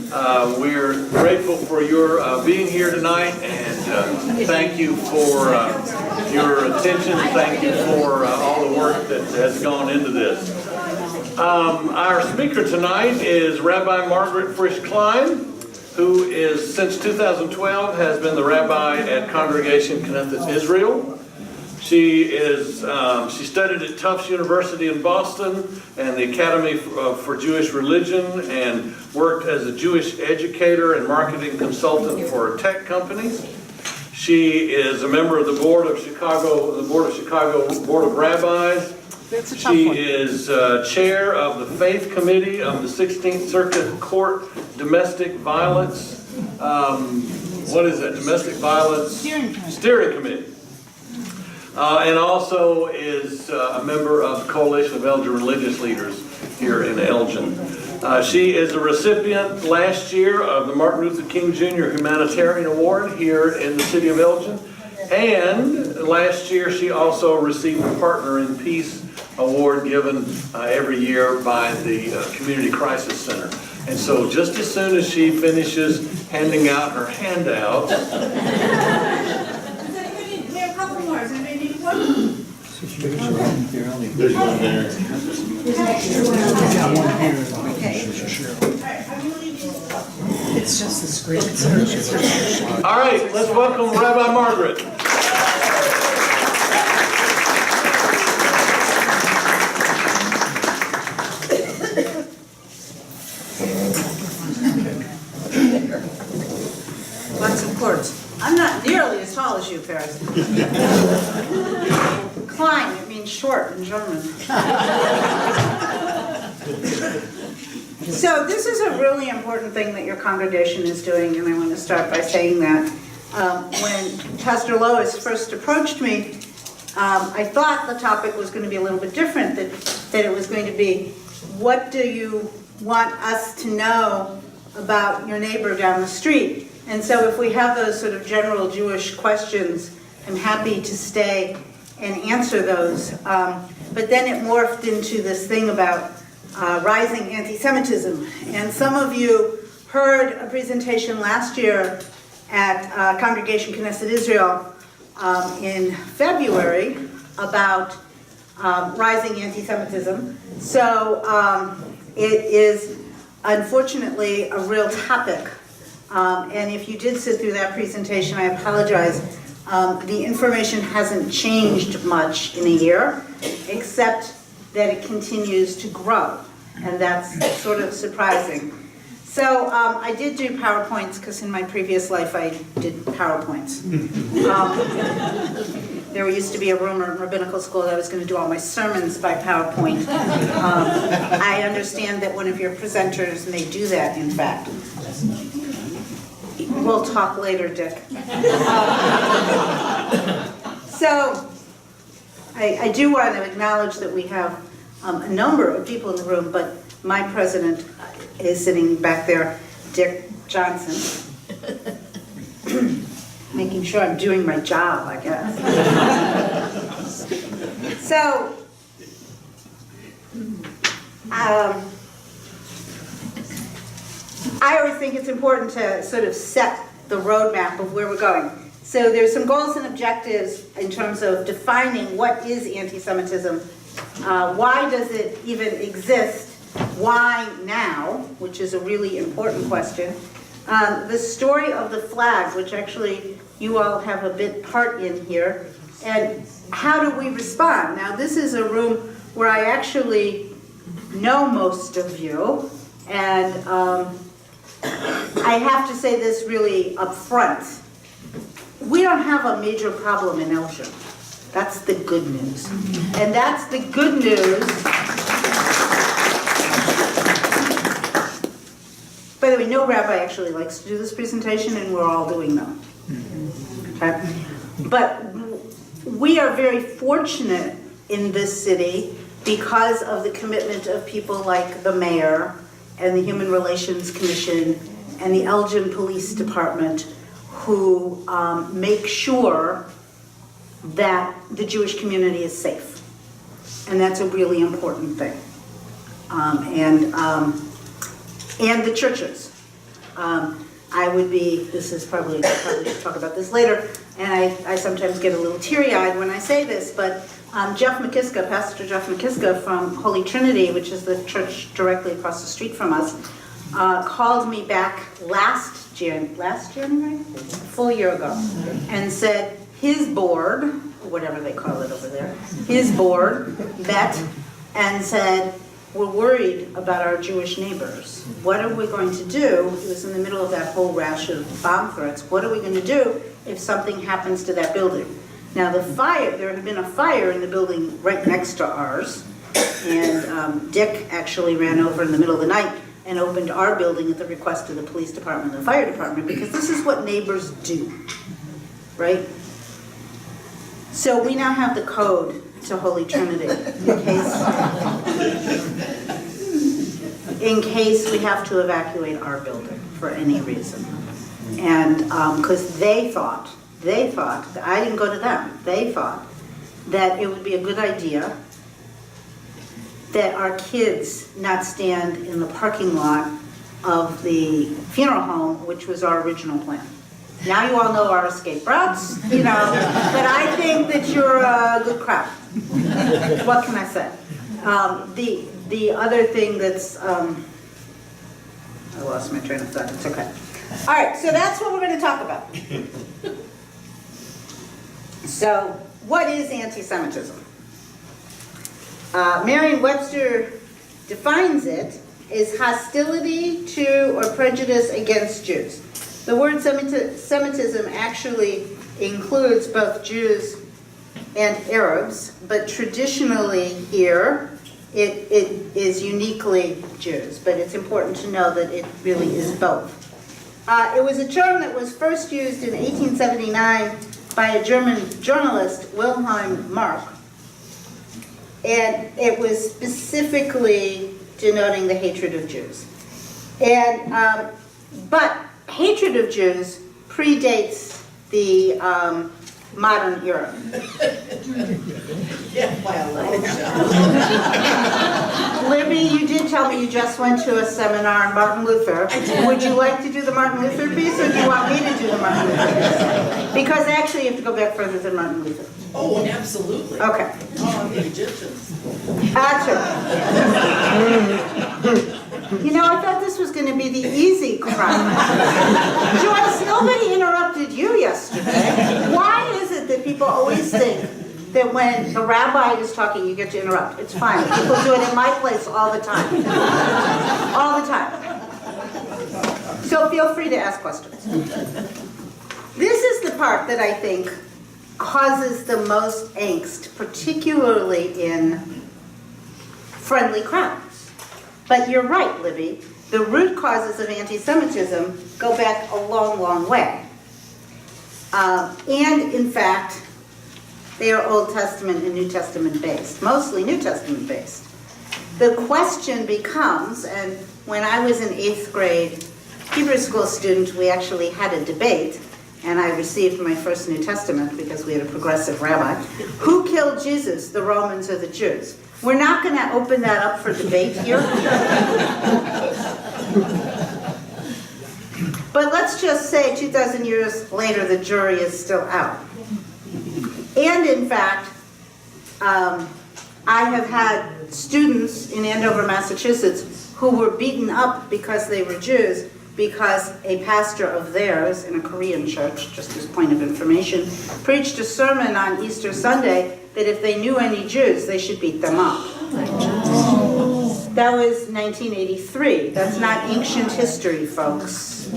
We're grateful for your being here tonight, and thank you for your attention. Thank you for all the work that has gone into this. Our speaker tonight is Rabbi Margaret Frisch Klein, who is, since 2012, has been the rabbi at Congregation Knesset Israel. She studied at Tufts University in Boston and the Academy for Jewish Religion, and worked as a Jewish educator and marketing consultant for tech companies. She is a member of the Board of Chicago Board of Rabbis. She is chair of the Faith Committee of the 16th Circuit Court Domestic Violence. What is that? Domestic Violence Steering Committee. And also is a member of the Coalition of Elder Religious Leaders here in Elgin. She is a recipient last year of the Martin Luther King Jr. Humanitarian Award here in the city of Elgin. And last year she also received a Partner in Peace Award given every year by the Community Crisis Center. And so just as soon as she finishes handing out her handouts, there's one there. It's just the screen. all right, let's welcome Rabbi Margaret. Lots of chords. I'm not nearly as tall as you, Paris. Klein, it means short in German. So this is a really important thing that your congregation is doing, and I want to start by saying that. When Pastor Lois first approached me, I thought the topic was going to be a little bit different, that it was going to be, what do you want us to know about your neighbor down the street? And so if we have those sort of general Jewish questions, I'm happy to stay and answer those. But then it morphed into this thing about rising anti-Semitism. And some of you heard a presentation last year at Congregation Knesset Israel in February about rising anti-Semitism. So it is unfortunately a real topic. And if you did sit through that presentation, I apologize. The information hasn't changed much in a year, except that it continues to grow. And that's sort of surprising. So I did do PowerPoints, because in my previous life I did PowerPoints. There used to be a rumor in rabbinical school that I was going to do all my sermons by PowerPoint. I understand that one of your presenters may do that, in fact. We'll talk later, Dick. So I do want to acknowledge that we have a number of people in the room, but my president is sitting back there, Dick Johnson, making sure I'm doing my job, I guess. So, I always think it's important to sort of set the roadmap of where we're going. So there's some goals and objectives in terms of defining what is anti-Semitism, why does it even exist, why now, which is a really important question, the story of the flag, which actually you all have a bit part in here, and how do we respond? Now this is a room where I actually know most of you, and I have to say this really up front. We don't have a major problem in Elgin. That's the good news. And that's the good news. By the way, no rabbi actually likes to do this presentation, and we're all doing them. Okay? But we are very fortunate in this city because of the commitment of people like the mayor and the Human Relations Commission and the Elgin Police Department, who make sure that the Jewish community is safe. And that's a really important thing. And the churches. I would be, this is probably should talk about this later, and I sometimes get a little teary-eyed when I say this, but Jeff McKiska, Pastor Jeff McKiska from Holy Trinity, which is the church directly across the street from us, called me back last January, a full year ago, and said his board, whatever they call it over there, his board met and said, we're worried about our Jewish neighbors. What are we going to do? It was in the middle of that whole rash of bomb threats. What are we going to do if something happens to that building? Now the fire, there had been a fire in the building right next to ours, and Dick actually ran over in the middle of the night and opened our building at the request of the police department and the fire department, because this is what neighbors do, right? So we now have the code to Holy Trinity in case we have to evacuate our building for any reason. And because they thought, I didn't go to them, they thought that it would be a good idea that our kids not stand in the parking lot of the funeral home, which was our original plan. Now you all know our escape routes, but I think that you're a good crowd. What can I say? The other thing that's, I lost my train of thought, it's okay. All right, so that's what we're going to talk about. So, what is anti-Semitism? Merriam-Webster defines it as hostility to or prejudice against Jews. The word Semitism actually includes both Jews and Arabs, but traditionally here it is uniquely Jews, but it's important to know that it really is both. It was a term that was first used in 1879 by a German journalist, Wilhelm Mark, and it was specifically denoting the hatred of Jews. And but hatred of Jews predates the modern era. Libby, you did tell me you just went to a seminar on Martin Luther. Would you like to do the Martin Luther piece, or do you want me to do the Martin Luther piece? Because actually you have to go back further than Martin Luther. Oh, absolutely. Okay. Oh, the Egyptians. Gotcha. I thought this was going to be the easy crime. Joyce, nobody interrupted you yesterday. Why is it that people always think that when the rabbi is talking, you get to interrupt? It's fine. People do it in my place all the time. All the time. So feel free to ask questions. This is the part that I think causes the most angst, particularly in friendly crowds. But you're right, Libby. The root causes of anti-Semitism go back a long, long way. And in fact, they are Old Testament and New Testament based, mostly New Testament based. The question becomes, and when I was an 8th grade Hebrew school student, we actually had a debate, and I received my first New Testament because we had a progressive rabbi. Who killed Jesus, the Romans or the Jews? We're not going to open that up for debate here. But let's just say 2,000 years later, the jury is still out. And in fact, I have had students in Andover, Massachusetts, who were beaten up because they were Jews, because a pastor of theirs in a Korean church, just as point of information, preached a sermon on Easter Sunday that if they knew any Jews, they should beat them up. That was 1983. That's not ancient history, folks.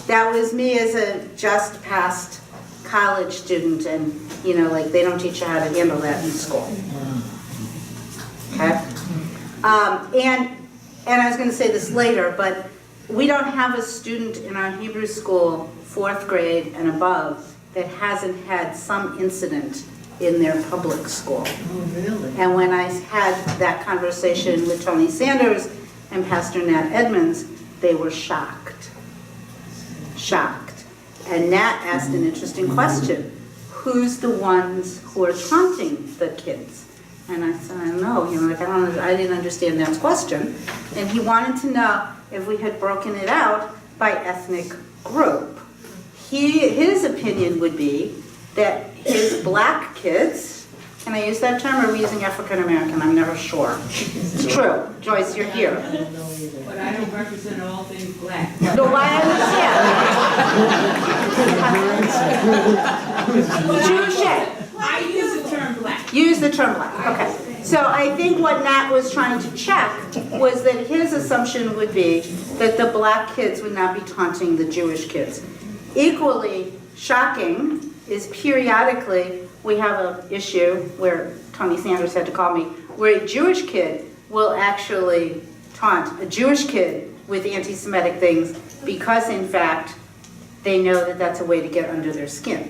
That was me as a just passed college student, and they don't teach you how to handle that in school. Okay? And I was going to say this later, but we don't have a student in our Hebrew school, 4th grade and above, that hasn't had some incident in their public school. Oh, really? And when I had that conversation with Tony Sanders and Pastor Nat Edmonds, they were shocked. Shocked. And Nat asked an interesting question. Who's the ones who are taunting the kids? And I said, I don't know. I didn't understand Nat's question. And he wanted to know if we had broken it out by ethnic group. His opinion would be that his black kids, can I use that term, or are we using African American? I'm never sure. It's true. Joyce, you're here. But I don't represent all things black. No, I understand. Touche. I use the term black. Use the term black, okay. So I think what Nat was trying to check was that his assumption would be that the black kids would not be taunting the Jewish kids. Equally shocking is periodically we have an issue where Tony Sanders had to call me, where a Jewish kid will actually taunt a Jewish kid with anti-Semitic things because in fact they know that that's a way to get under their skin.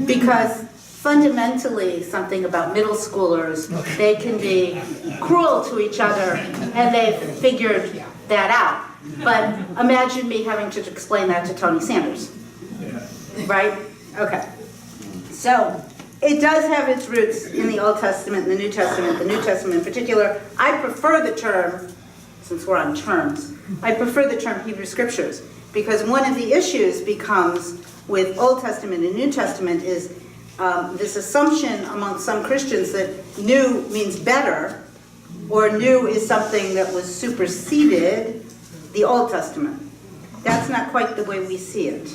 Because fundamentally something about middle schoolers, they can be cruel to each other and they've figured that out. But imagine me having to explain that to Tony Sanders, right? Okay. So it does have its roots in the Old Testament and the New Testament in particular. I prefer the term, since we're on terms, I prefer the term Hebrew Scriptures because one of the issues becomes with Old Testament and New Testament is this assumption among some Christians that new means better, or new is something that was superseded the Old Testament. That's not quite the way we see it.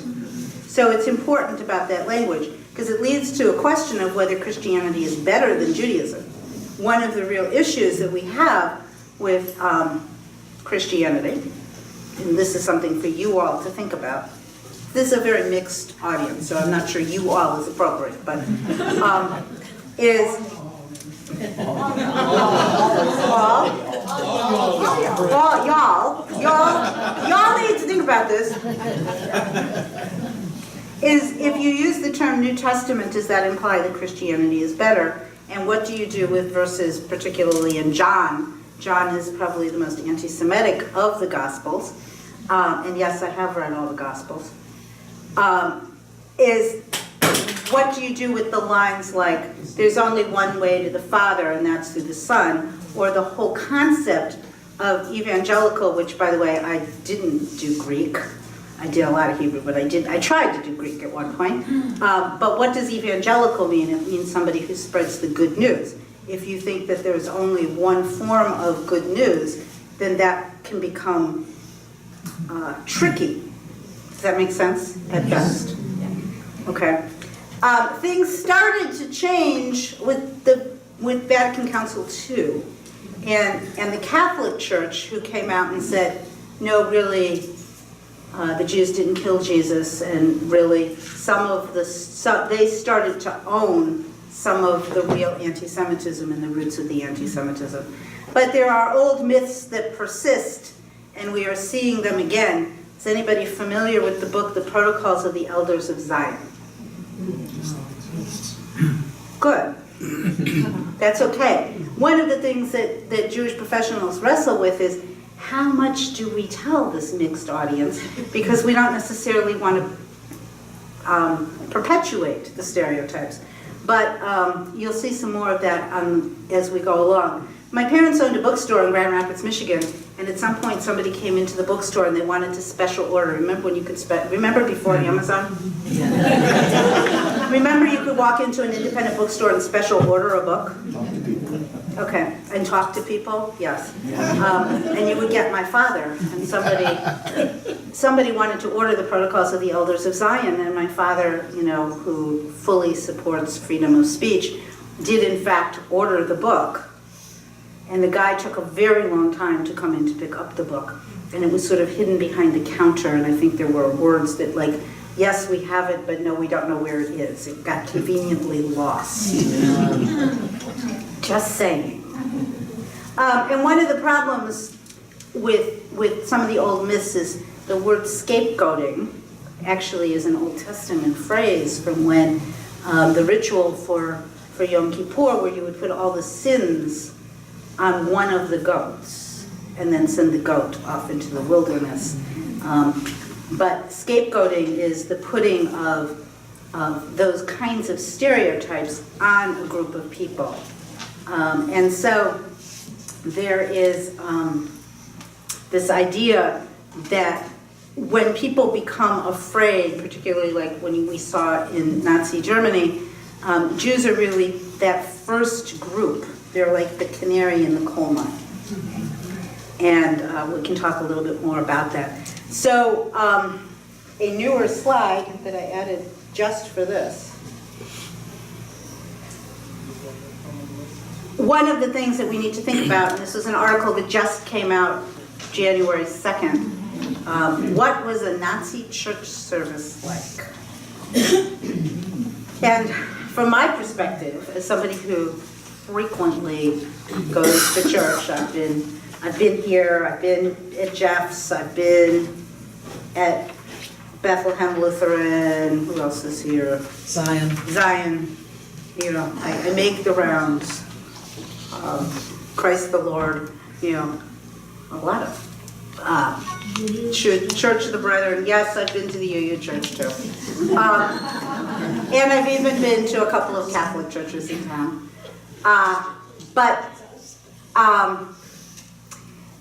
So it's important about that language, because it leads to a question of whether Christianity is better than Judaism. One of the real issues that we have with Christianity, and this is something for you all to think about. This is a very mixed audience, so I'm not sure you all is appropriate, but y'all need to think about this. Is if you use the term New Testament, does that imply that Christianity is better? And what do you do with verses, particularly in John? John is probably the most anti-Semitic of the Gospels. And yes, I have read all the Gospels. Is what do you do with the lines like, there's only one way to the Father, and that's through the Son, or the whole concept of evangelical, which, by the way, I didn't do Greek. I did a lot of Hebrew, but I tried to do Greek at one point. But what does evangelical mean? It means somebody who spreads the good news. If you think that there's only one form of good news, then that can become tricky. Does that make sense? At best. Okay. Things started to change with Vatican Council II, and the Catholic Church, who came out and said, no, really, the Jews didn't kill Jesus, and really, they started to own some of the real anti-Semitism and the roots of the anti-Semitism. But there are old myths that persist, and we are seeing them again. Is anybody familiar with the book, The Protocols of the Elders of Zion? Good. That's okay. One of the things that Jewish professionals wrestle with is, how much do we tell this mixed audience? Because we don't necessarily want to perpetuate the stereotypes. But you'll see some more of that as we go along. My parents owned a bookstore in Grand Rapids, Michigan, and at some point somebody came into the bookstore and they wanted to special order. Remember when you could remember before Amazon? Remember you could walk into an independent bookstore and special order a book? Okay, and talk to people? Yes. And you would get my father, and somebody wanted to order the Protocols of the Elders of Zion, and my father, who fully supports freedom of speech, did in fact order the book. And the guy took a very long time to come in to pick up the book. And it was sort of hidden behind the counter, and I think there were words that like, yes, we have it, but no, we don't know where it is. It got conveniently lost. Just saying. And one of the problems with some of the old myths is the word scapegoating actually is an Old Testament phrase from when the ritual for Yom Kippur, where you would put all the sins on one of the goats and then send the goat off into the wilderness. But scapegoating is the putting of those kinds of stereotypes on a group of people. And so there is this idea that when people become afraid, particularly like when we saw in Nazi Germany, Jews are really that first group. They're like the canary in the coal mine. And we can talk a little bit more about that. So a newer slide that I added just for this. One of the things that we need to think about, and this was an article that just came out January 2nd, what was a Nazi church service like? And from my perspective, as somebody who frequently goes to church, I've been here, I've been at Jeff's, I've been at Bethlehem Lutheran, who else is here? Zion, you know, I make the rounds. Christ the Lord, you know, a lot of Church of the Brethren. Yes, I've been to the UU Church too. And I've even been to a couple of Catholic churches in town. But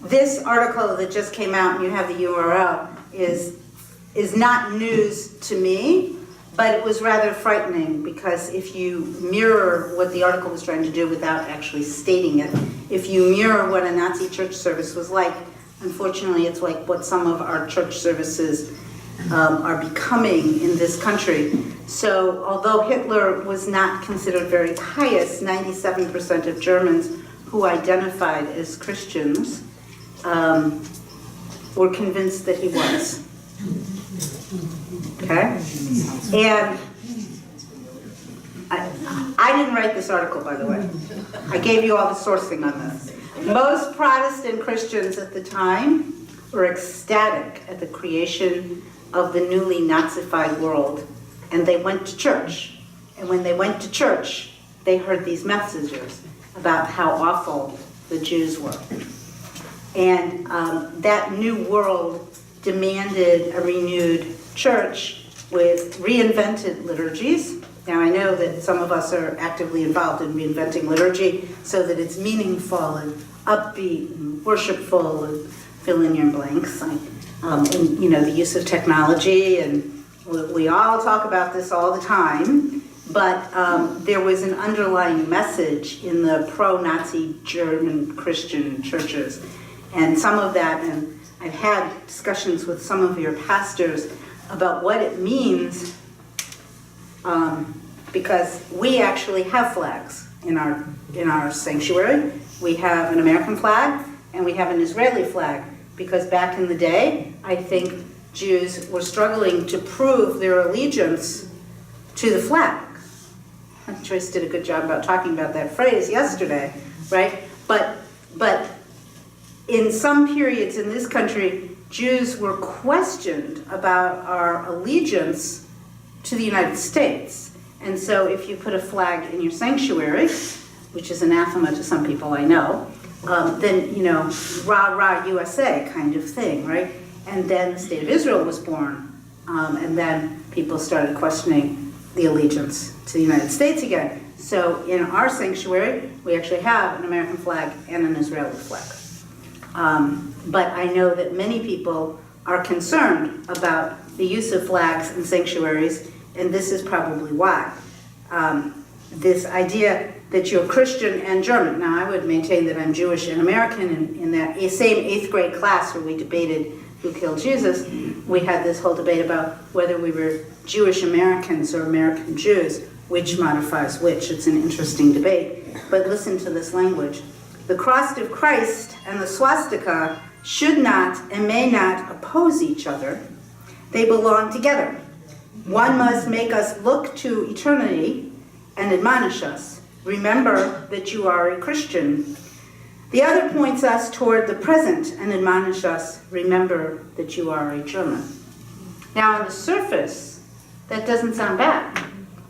this article that just came out, and you have the URL, is not news to me, but it was rather frightening, because if you mirror what the article was trying to do without actually stating it, if you mirror what a Nazi church service was like, unfortunately it's like what some of our church services are becoming in this country. So although Hitler was not considered very pious, 97% of Germans who identified as Christians were convinced that he was. Okay? And I didn't write this article, by the way. I gave you all the sourcing on this. Most Protestant Christians at the time were ecstatic at the creation of the newly Nazified world, and they went to church. And when they went to church, they heard these messages about how awful the Jews were. And that new world demanded a renewed church with reinvented liturgies. Now I know that some of us are actively involved in reinventing liturgy so that it's meaningful and upbeat and worshipful and fill in your blanks. And you know, the use of technology, and we all talk about this all the time, but there was an underlying message in the pro-Nazi German Christian churches. And some of that, and I've had discussions with some of your pastors about what it means, because we actually have flags in our sanctuary. We have an American flag and we have an Israeli flag, because back in the day, I think Jews were struggling to prove their allegiance to the flag. Joyce did a good job about talking about that phrase yesterday, right? But in some periods in this country, Jews were questioned about our allegiance to the United States. And so if you put a flag in your sanctuary, which is anathema to some people I know, then, you know, rah, rah, USA kind of thing, right? And then the state of Israel was born. And then people started questioning the allegiance to the United States again. So in our sanctuary, we actually have an American flag and an Israeli flag. But I know that many people are concerned about the use of flags in sanctuaries, and this is probably why. This idea that you're Christian and German. Now, I would maintain that I'm Jewish and American, and in that same 8th grade class where we debated who killed Jesus, we had this whole debate about whether we were Jewish Americans or American Jews, which modifies which. It's an interesting debate. But listen to this language. The cross of Christ and the swastika should not and may not oppose each other. They belong together. One must make us look to eternity and admonish us. Remember that you are a Christian. The other points us toward the present and admonish us. Remember that you are a German. Now on the surface, that doesn't sound bad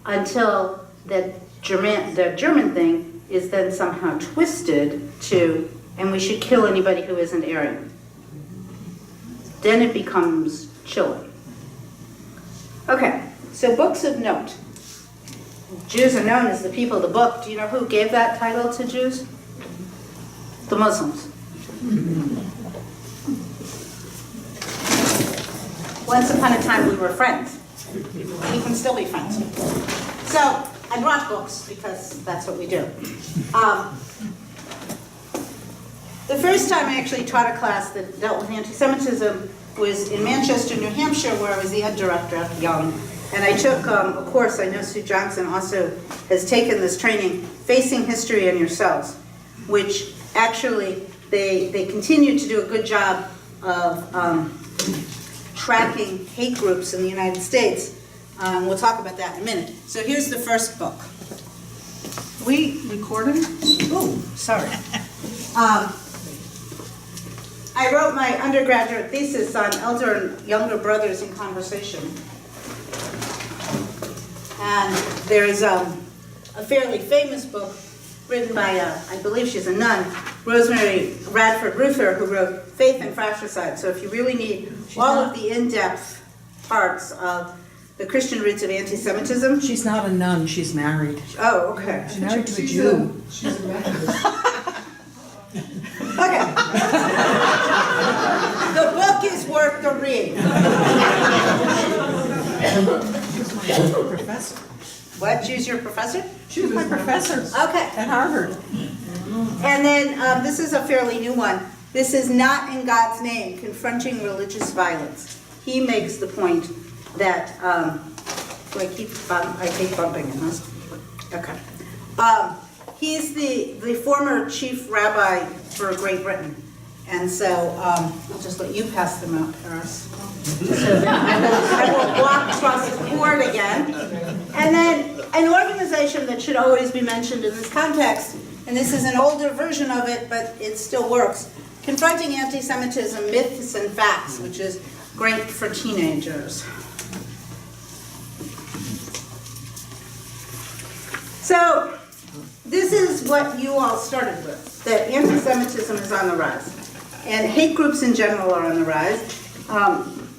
until the German thing is then somehow twisted to, and we should kill anybody who isn't Aryan. Then it becomes chilling. Okay, so books of note. Jews are known as the people of the book. Do you know who gave that title to Jews? The Muslims. once upon a time we were friends. We can still be friends. So I brought books because that's what we do. The first time I actually taught a class that dealt with anti-Semitism was in Manchester, New Hampshire, where I was the ed director at Young. And I took a course, I know Sue Johnson also has taken this training, Facing History and Yourselves, which actually they continue to do a good job of tracking hate groups in the United States. We'll talk about that in a minute. So here's the first book. We recording? Oh, sorry. I wrote my undergraduate thesis on elder and younger brothers in conversation. And there's a fairly famous book written by, I believe she's a nun, Rosemary Radford Ruther, who wrote Faith and Fratricide. So if you really need all of the in-depth parts of the Christian roots of anti-Semitism. She's not a nun, she's married. Oh, okay. She's married to a Jew. She's a Methodist. Okay. The book is worth the read. Professor. What? She's your professor? She was my professor Okay. at Harvard. And then this is a fairly new one. This is Not in God's Name, Confronting Religious Violence. He makes the point that, I keep bumping him, huh? Okay. He's the former chief rabbi for Great Britain. And so I'll just let you pass them out, Paris. So I will walk across the board again. And then an organization that should always be mentioned in this context, and this is an older version of it, but it still works, Confronting Anti-Semitism, Myths and Facts, which is great for teenagers. So this is what you all started with, that anti-Semitism is on the rise. And hate groups in general are on the rise.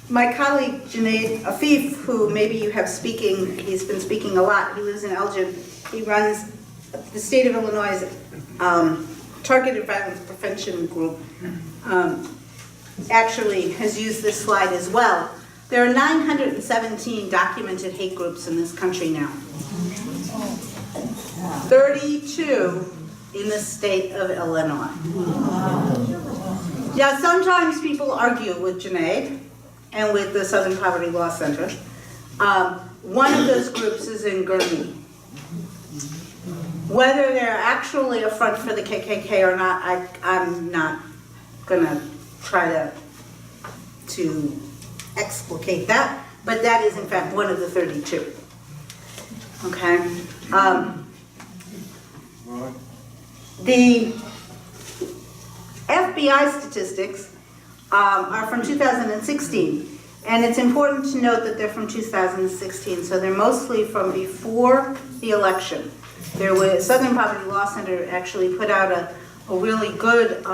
My colleague, Junaid Afif, who maybe you have speaking, he's been speaking a lot, he lives in Elgin. He runs the state of Illinois' Targeted Violence Prevention Group, actually has used this slide as well. There are 917 documented hate groups in this country now. 32 in the state of Illinois. Now, sometimes people argue with Junaid and with the Southern Poverty Law Center. One of those groups is in Gurney. Whether they're actually a front for the KKK or not, I'm not gonna try to explicate that, but that is in fact one of the 32. Okay. The FBI statistics are from 2016, and it's important to note that they're from 2016, so they're mostly from before the election. There was, Southern Poverty Law Center actually put out a really good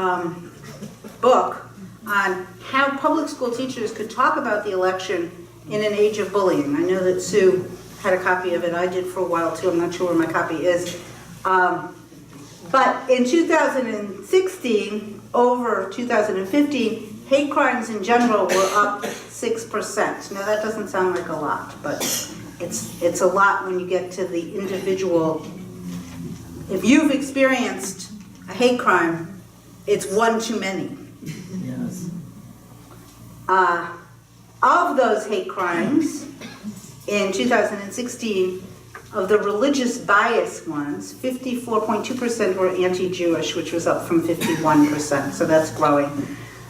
book on how public school teachers could talk about the election in an age of bullying. I know that Sue had a copy of it. I did for a while too. I'm not sure where my copy is. But in 2016, over 2015, hate crimes in general were up 6%. Now that doesn't sound like a lot, but it's a lot when you get to the individual. If you've experienced a hate crime, it's one too many. Yes. Of those hate crimes, in 2016, of the religious bias ones, 54.2% were anti-Jewish, which was up from 51%, so that's growing.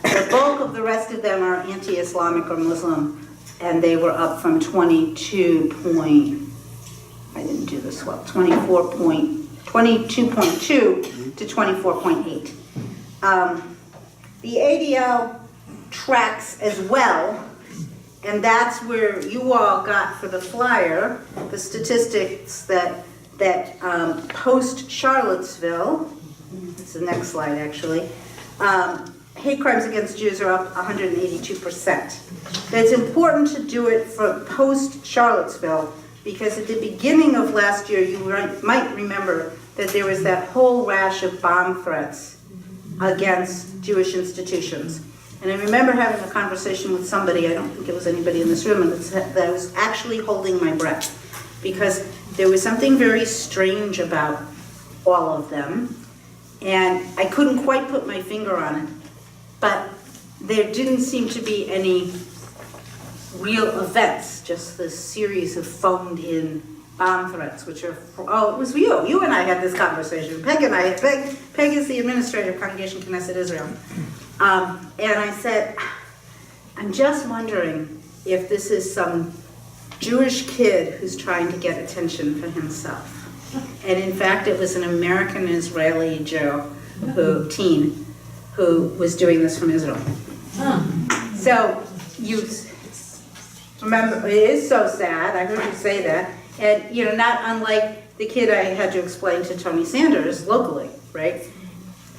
The bulk of the rest of them are anti-Islamic or Muslim, and they were up from 22.2 to 24.8. The ADL tracks as well, and that's where you all got for the flyer the statistics that post-Charlottesville, it's the next slide actually, hate crimes against Jews are up 182%. It's important to do it for post-Charlottesville because at the beginning of last year you might remember that there was that whole rash of bomb threats against Jewish institutions. And I remember having a conversation with somebody, I don't think it was anybody in this room, and that I was actually holding my breath. Because there was something very strange about all of them. And I couldn't quite put my finger on it. But there didn't seem to be any real events, just this series of phoned-in bomb threats, which are, oh, it was you. You and I had this conversation. Peg is the administrator of Congregation Knesset Israel. And I said, I'm just wondering if this is some Jewish kid who's trying to get attention for himself. And in fact, it was an American-Israeli Jew, teen, who was doing this from Israel. So you remember, it is so sad, I heard you say that, and not unlike the kid I had to explain to Tony Sanders locally, right?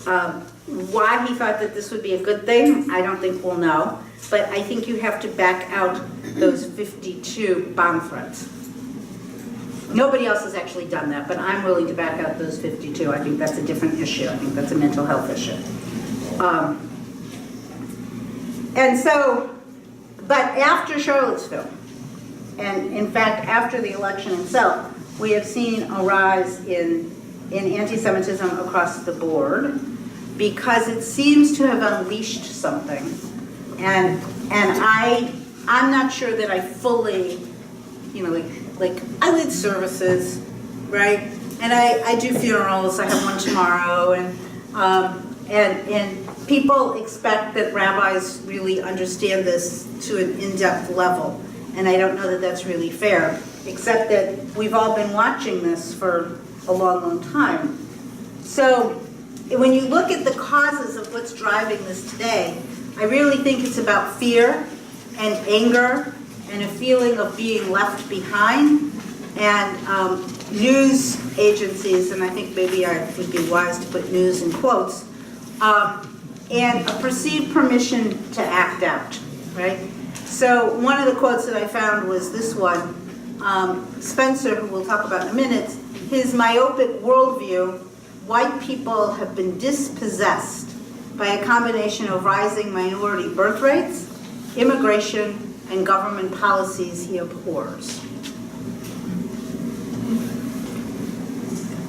Why he thought that this would be a good thing, I don't think we'll know, but I think you have to back out those 52 bomb threats. Nobody else has actually done that, but I'm willing to back out those 52. I think that's a different issue. I think that's a mental health issue. And so, but after Charlottesville, and in fact after the election itself, we have seen a rise in anti-Semitism across the board because it seems to have unleashed something. And I'm not sure that I fully, like I lead services, right? And I do funerals. I have one tomorrow, and people expect that rabbis really understand this to an in-depth level, and I don't know that that's really fair, except that we've all been watching this for a long, long time. So when you look at the causes of what's driving this today, I really think it's about fear and anger and a feeling of being left behind, and news agencies, and I think maybe I would be wise to put news in quotes, and a perceived permission to act out, right? So one of the quotes that I found was this one. Spencer, who we'll talk about in a minute, his myopic worldview, white people have been dispossessed by a combination of rising minority birth rates, immigration, and government policies he abhors.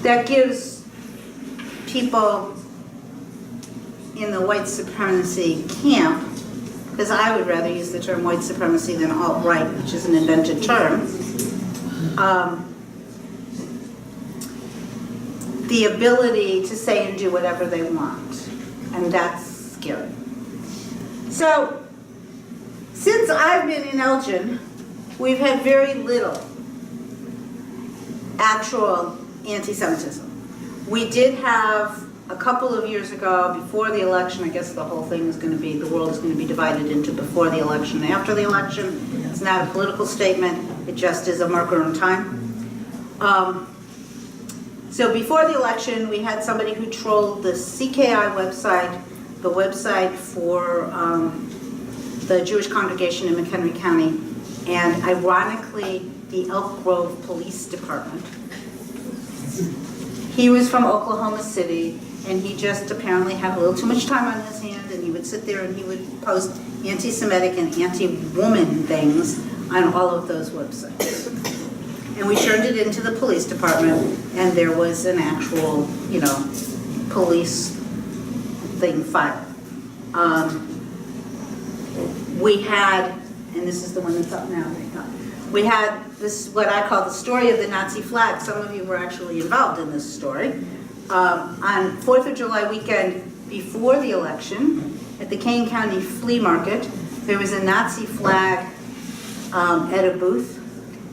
That gives people in the white supremacy camp, because I would rather use the term white supremacy than alt-right, which is an invented term, the ability to say and do whatever they want, and that's scary. So, since I've been in Elgin, we've had very little actual anti-Semitism. We did have a couple of years ago, before the election, I guess the whole thing is going to be, the world is going to be divided into before the election and after the election. It's not a political statement, it just is a marker in time. So before the election, we had somebody who trolled the CKI website, the website for the Jewish congregation in McHenry County, and ironically, the Elk Grove Police Department. He was from Oklahoma City, and he just apparently had a little too much time on his hand, and he would sit there and he would post anti-Semitic and anti-woman things on all of those websites. And we turned it into the police department, and there was an actual, police thing filed. We had, and this is the one that's up now, we had this, what I call the story of the Nazi flag. Some of you were actually involved in this story. On 4th of July weekend before the election, at the Kane County Flea Market, there was a Nazi flag at a booth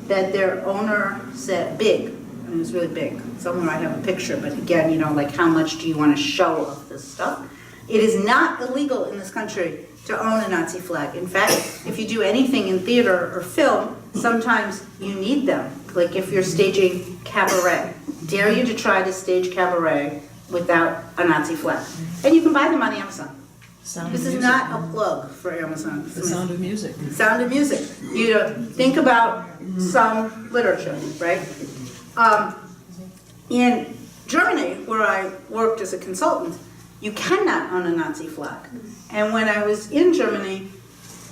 that their owner said, big, and it was really big. Somewhere I have a picture, but again, like how much do you want to show of this stuff? It is not illegal in this country to own a Nazi flag. In fact, if you do anything in theater or film, sometimes you need them. Like if you're staging cabaret. Dare you to try to stage cabaret without a Nazi flag. And you can buy them on Amazon. This is not a plug for Amazon. The Sound of Music. Sound of Music. Think about some literature, right? In Germany, where I worked as a consultant, You cannot own a Nazi flag. And when I was in Germany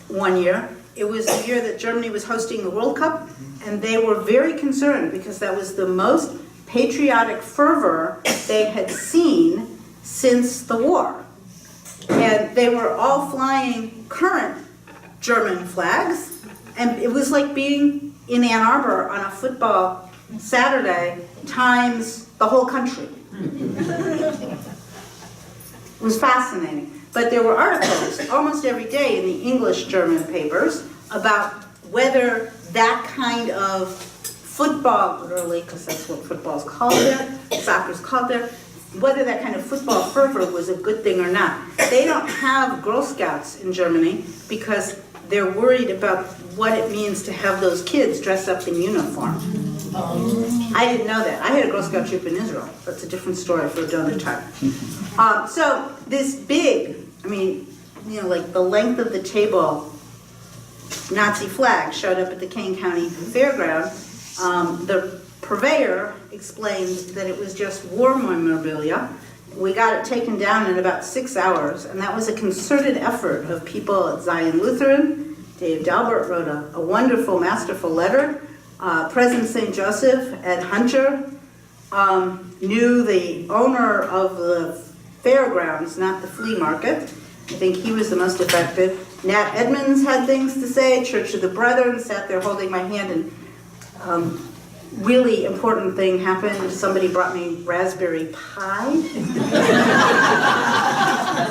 one year, it was the year that Germany was hosting the World Cup, and they were very concerned because that was the most patriotic fervor they had seen since the war. And they were all flying current German flags, and it was like being in Ann Arbor on a football Saturday times the whole country. It was fascinating. But there were articles almost every day in the English-German papers about whether that kind of football, literally, because that's what football's called there, soccer's called there, whether that kind of football fervor was a good thing or not. They don't have Girl Scouts in Germany because they're worried about what it means to have those kids dress up in uniform. I didn't know that. I had a Girl Scout troop in Israel. That's a different story for another time. So this big, I mean, you know, like the length of the table Nazi flag showed up at the Kane County Fairground. The purveyor explained that it was just war memorabilia. We got it taken down in about 6 hours, and that was a concerted effort of people at Zion Lutheran. Dave Dalbert wrote a wonderful, masterful letter. President St. Joseph, Ed Hunter, knew the owner of the fairgrounds, not the flea market. I think he was the most effective. Nat Edmonds had things to say. Church of the Brethren sat there holding my hand, and really important thing happened. Somebody brought me raspberry pie.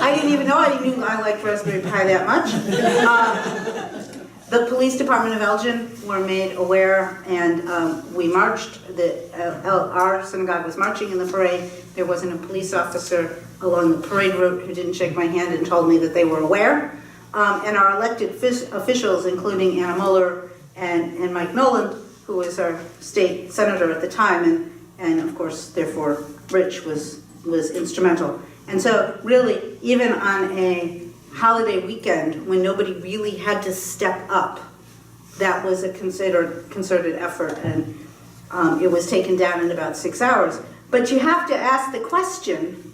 I didn't even know I knew I liked raspberry pie that much. The police department of Elgin were made aware, and we marched. Our synagogue was marching in the parade. There wasn't a police officer along the parade route who didn't shake my hand and told me that they were aware. And our elected officials, including Anna Mueller and Mike Noland, who was our state senator at the time, and of course, therefore, Rich was instrumental. And so really, even on a holiday weekend when nobody really had to step up, that was a concerted effort, and it was taken down in about 6 hours. But you have to ask the question,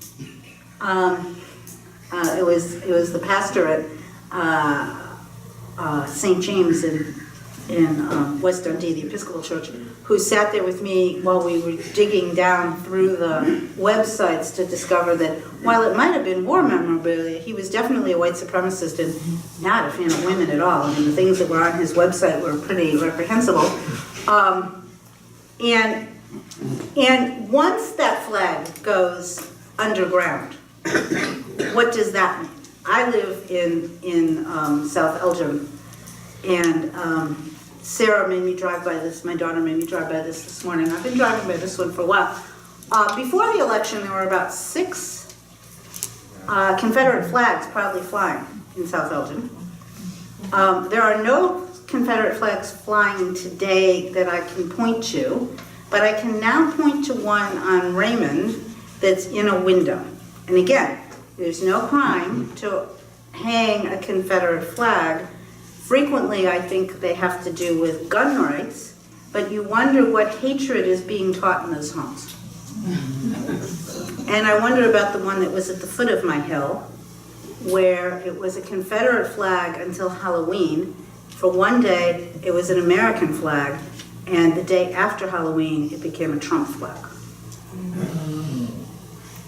it was the pastor at St. James in West Dundee, the Episcopal Church, who sat there with me while we were digging down through the websites to discover that while it might have been war memorabilia, he was definitely a white supremacist and not a fan of women at all. I mean, the things that were on his website were pretty reprehensible. And once that flag goes underground, what does that mean? I live in South Elgin, and Sarah made me drive by this, my daughter made me drive by this morning. I've been driving by this one for a while. Before the election, there were about 6 Confederate flags proudly flying in South Elgin. There are no Confederate flags flying today that I can point to, but I can now point to one on Raymond that's in a window. And again, there's no crime to hang a Confederate flag. Frequently, I think they have to do with gun rights, but you wonder what hatred is being taught in those homes. And I wonder about the one that was at the foot of my hill, where it was a Confederate flag until Halloween. For one day, it was an American flag, and the day after Halloween, it became a Trump flag.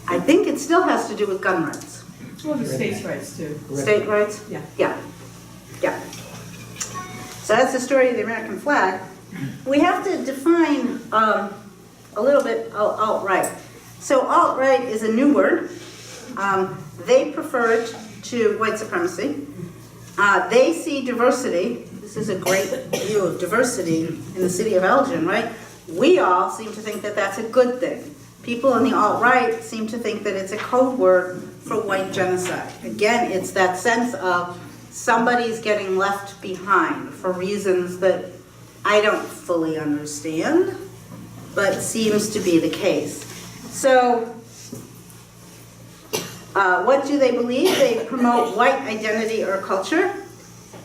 I think it still has to do with gun rights. Well, the states' rights too. State rights? Yeah. Yeah. So that's the story of the American flag. We have to define a little bit alt-right. So alt-right is a new word. They prefer it to white supremacy. They see diversity. This is a great view of diversity in the city of Elgin, right? We all seem to think that that's a good thing. People in the alt-right seem to think that it's a code word for white genocide. Again, it's that sense of somebody's getting left behind for reasons that I don't fully understand, but seems to be the case. So, what do they believe? They promote white identity or culture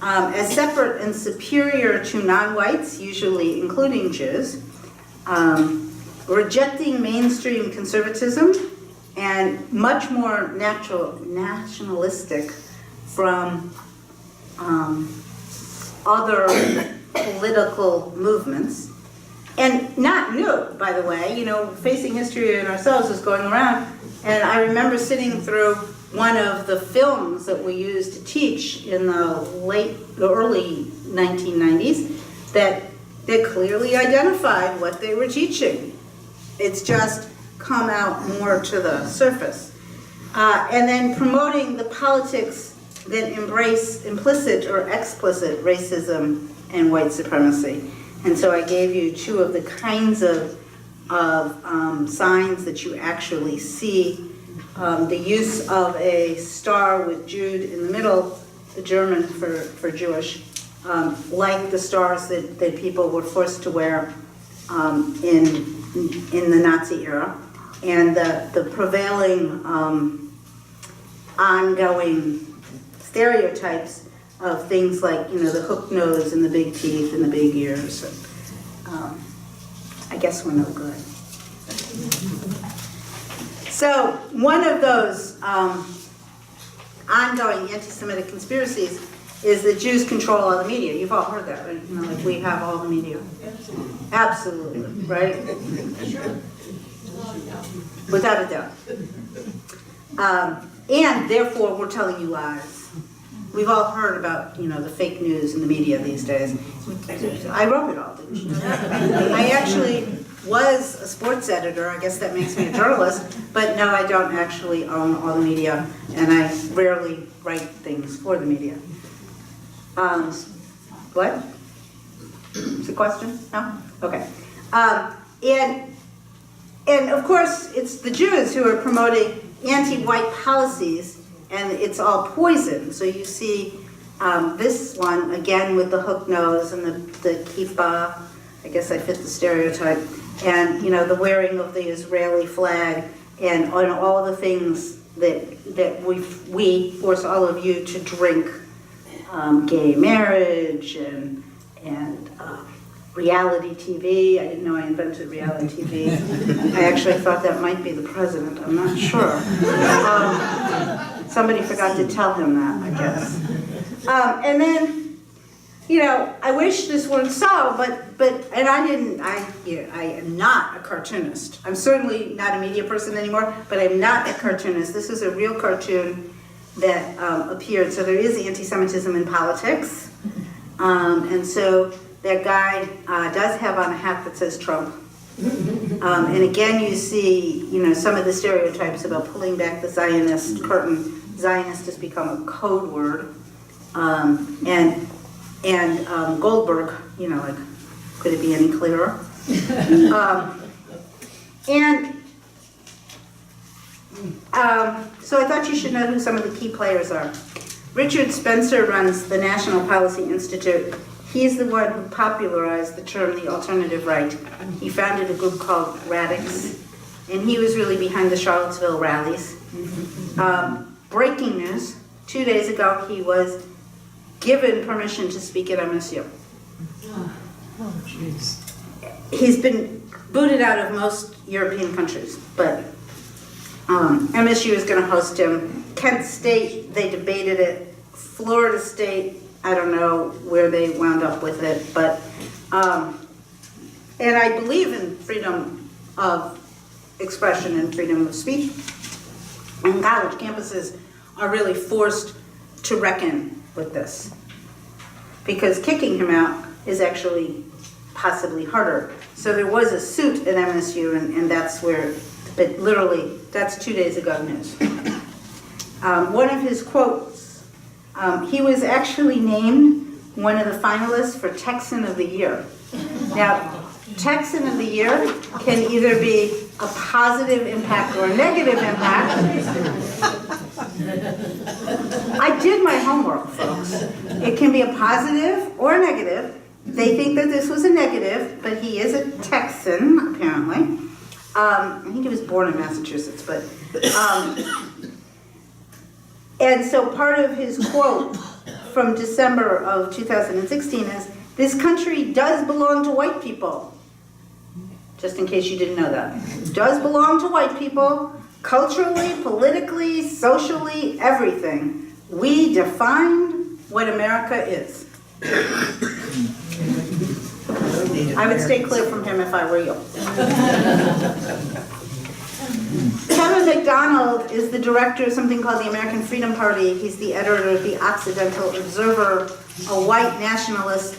as separate and superior to non-whites, usually including Jews, rejecting mainstream conservatism, and much more nationalistic from other political movements. And not new, by the way, you know, facing history and ourselves is going around. And I remember sitting through one of the films that we used to teach in the early 1990s that clearly identified what they were teaching. It's just come out more to the surface. And then promoting the politics that embrace implicit or explicit racism and white supremacy. And so I gave you two of the kinds of signs that you actually see. The use of a star with Jude in the middle, the German for Jewish, like the stars that people were forced to wear in the Nazi era, and the prevailing ongoing stereotypes of things like, you know, the hook nose and the big teeth and the big ears. I guess we're no good. So one of those ongoing anti-Semitic conspiracies is that Jews control all the media. You've all heard that, right? You know, like we have all the media. Absolutely, right? Without a doubt. And therefore, we're telling you lies. We've all heard about, you know, the fake news in the media these days. I wrote it all, didn't you? I actually was a sports editor. I guess that makes me a journalist. But no, I don't actually own all the media, and I rarely write things for the media. What? Is the question? No? Okay. And of course, it's the Jews who are promoting anti-white policies, and it's all poison. So you see this one, again with the hook nose and the kippah, I guess I fit the stereotype, and, you know, the wearing of the Israeli flag, and on all the things that we force all of you to drink, gay marriage and reality TV. I didn't know I invented reality TV. I actually thought that might be the president. I'm not sure. Somebody forgot to tell him that, I guess. And then, you know, I wish this weren't so, but and I am not a cartoonist. I'm certainly not a media person anymore, but I'm not a cartoonist. This is a real cartoon that appeared. So there is anti-Semitism in politics. And so that guy does have on a hat that says Trump. And again, you see, you know, some of the stereotypes about pulling back the Zionist curtain. Zionist has become a code word. And Goldberg, you know, like, could it be any clearer? So I thought you should know who some of the key players are. Richard Spencer runs the National Policy Institute. He's the one who popularized the term the alternative right. He founded a group called Radix, and he was really behind the Charlottesville rallies. Breaking news, 2 days ago he was given permission to speak at MSU. Oh, jeez. He's been booted out of most European countries, but MSU is going to host him. Kent State, they debated it. Florida State, I don't know where they wound up with it, but, and I believe in freedom of expression and freedom of speech. And college campuses are really forced to reckon with this, because kicking him out is actually possibly harder. So there was a suit at MSU, and that's where, but literally, that's 2 days ago news. One of his quotes, he was actually named one of the finalists for Texan of the Year. Now, Texan of the Year can either be a positive impact or a negative impact. I did my homework, folks. It can be a positive or a negative. They think that this was a negative, but he is a Texan, apparently. I think he was born in Massachusetts, but... and so part of his quote from December of 2016 is, "This country does belong to white people." Just in case you didn't know that. Does belong to white people. culturally, politically, socially, everything. We defined what America is. I would stay clear from him if I were you. Kevin McDonald is the director of something called the American Freedom Party. He's the editor of the Occidental Observer, a white nationalist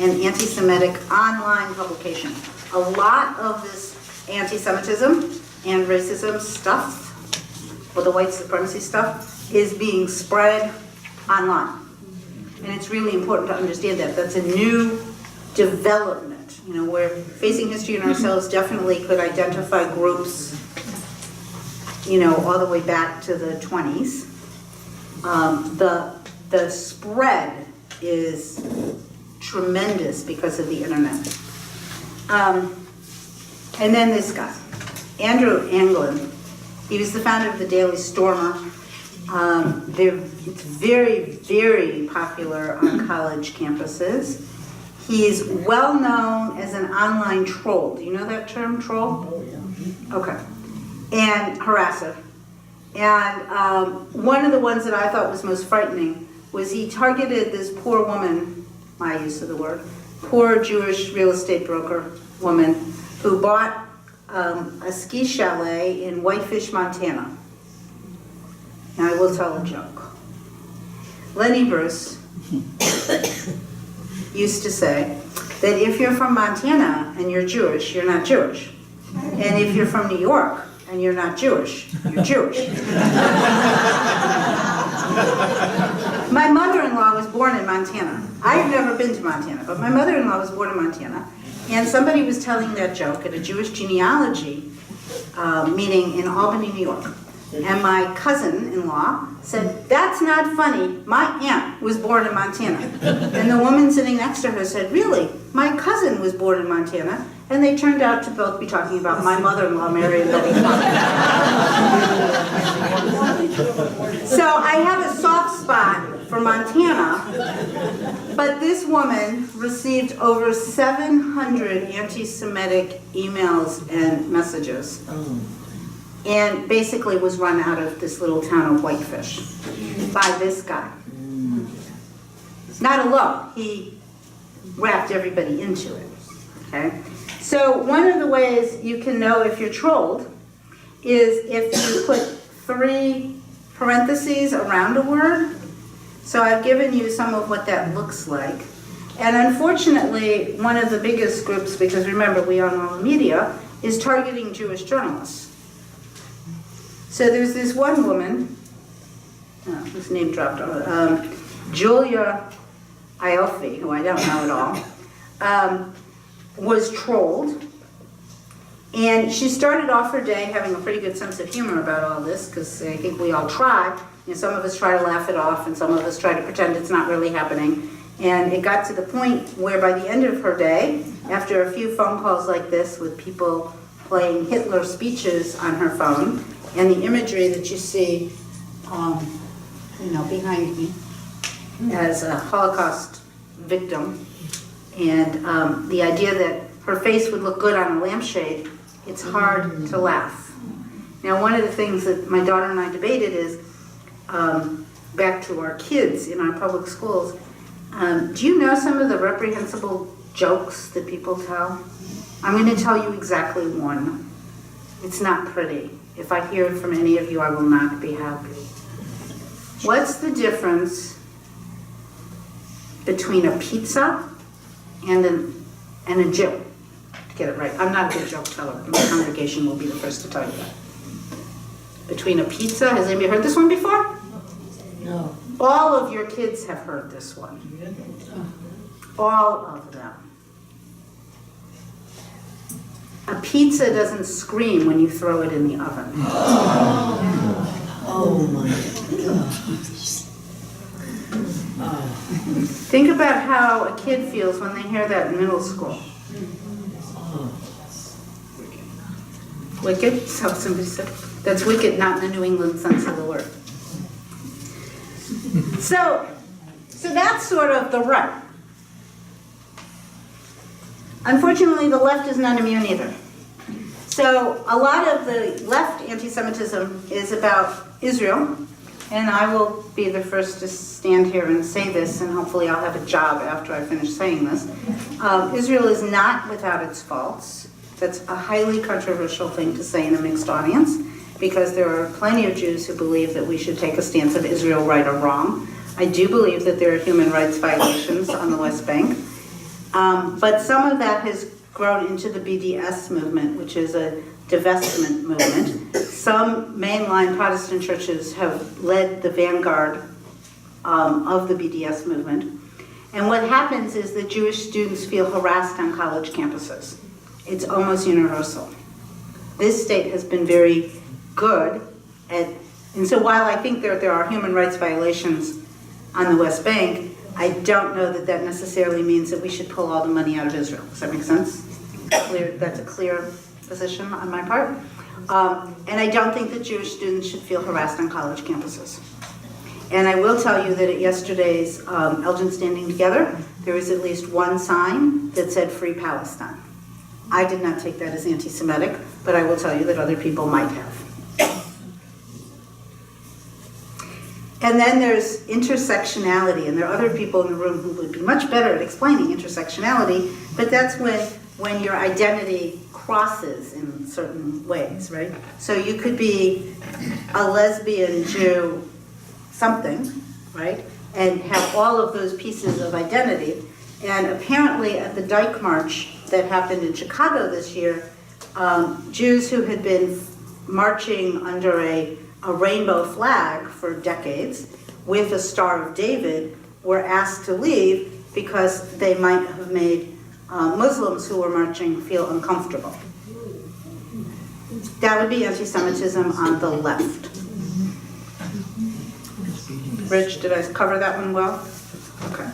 and anti-Semitic online publication. A lot of this anti-Semitism and racism stuff, or the white supremacy stuff, is being spread online. And it's really important to understand that. That's a new development. You know, we're facing history and ourselves definitely could identify groups, you know, all the way back to the 20s. The spread is tremendous because of the internet. And then this guy, Andrew Anglin. He was the founder of the Daily Stormer. It's very, very popular on college campuses. He's well known as an online troll. Do you know that term, troll? Oh, yeah. Okay. And harasser. And one of the ones that I thought was most frightening was he targeted this poor woman, my use of the word, poor Jewish real estate broker woman who bought a ski chalet in Whitefish, Montana. Now I will tell a joke. Lenny Bruce used to say that if you're from Montana and you're Jewish, you're not Jewish. And if you're from New York and you're not Jewish, you're Jewish. My mother-in-law was born in Montana. I've never been to Montana, but my mother-in-law was born in Montana. And somebody was telling that joke at a Jewish genealogy meeting in Albany, New York. And my cousin-in-law said, "That's not funny. My aunt was born in Montana." And the woman sitting next to her said, "Really? My cousin was born in Montana." And they turned out to both be talking about my mother-in-law, Mary and Betty Clark. So I have a soft spot for Montana, but this woman received over 700 anti-Semitic emails and messages. And basically was run out of this little town of Whitefish by this guy. Not alone, he wrapped everybody into it, okay? So one of the ways you can know if you're trolled is if you put 3 parentheses around a word. So I've given you some of what that looks like. And unfortunately, one of the biggest groups, because remember we own all the media, is targeting Jewish journalists. So there's this one woman, whose name dropped, Julia Ioffe, who I don't know at all, was trolled. And she started off her day having a pretty good sense of humor about all this, because I think we all try. You know, some of us try to laugh it off, and some of us try to pretend it's not really happening. And it got to the point where by the end of her day, after a few phone calls like this with people playing Hitler speeches on her phone, and the imagery that you see, behind me as a Holocaust victim, and the idea that her face would look good on a lampshade, it's hard to laugh. Now, one of the things that my daughter and I debated is, back to our kids in our public schools, do you know some of the reprehensible jokes that people tell? I'm going to tell you exactly one. It's not pretty. If I hear it from any of you, I will not be happy. What's the difference between a pizza and a Jew? To get it right. I'm not a good joke teller. My congregation will be the first to tell you that. Between a pizza, has anybody heard this one before? No. All of your kids have heard this one. All of them. A pizza doesn't scream when you throw it in the oven. Oh my God. Think about how a kid feels when they hear that in middle school. Wicked? So somebody said. That's wicked, not in the New England sense of the word. So that's sort of the right. Unfortunately, the left is not immune either. So a lot of the left anti-Semitism is about Israel, and I will be the first to stand here and say this, and hopefully I'll have a job after I finish saying this. Israel is not without its faults. That's a highly controversial thing to say in a mixed audience, because there are plenty of Jews who believe that we should take a stance of Israel right or wrong. I do believe that there are human rights violations on the West Bank, but some of that has grown into the BDS movement, which is a divestment movement. Some mainline Protestant churches have led the vanguard of the BDS movement. And what happens is that Jewish students feel harassed on college campuses. It's almost universal. This state has been very good at, and so while I think there are human rights violations on the West Bank, I don't know that that necessarily means that we should pull all the money out of Israel. Does that make sense? That's a clear position on my part. And I don't think that Jewish students should feel harassed on college campuses. And I will tell you that at yesterday's Elgin Standing Together, there was at least one sign that said Free Palestine. I did not take that as anti-Semitic, but I will tell you that other people might have. And then there's intersectionality, and there are other people in the room who would be much better at explaining intersectionality, but that's when your identity crosses in certain ways, right? So you could be a lesbian Jew something, right? And have all of those pieces of identity. And apparently at the Dyke March that happened in Chicago this year, Jews who had been marching under a rainbow flag for decades with a Star of David were asked to leave because they might have made Muslims who were marching feel uncomfortable. That would be anti-Semitism on the left. Rich, did I cover that one well? Okay.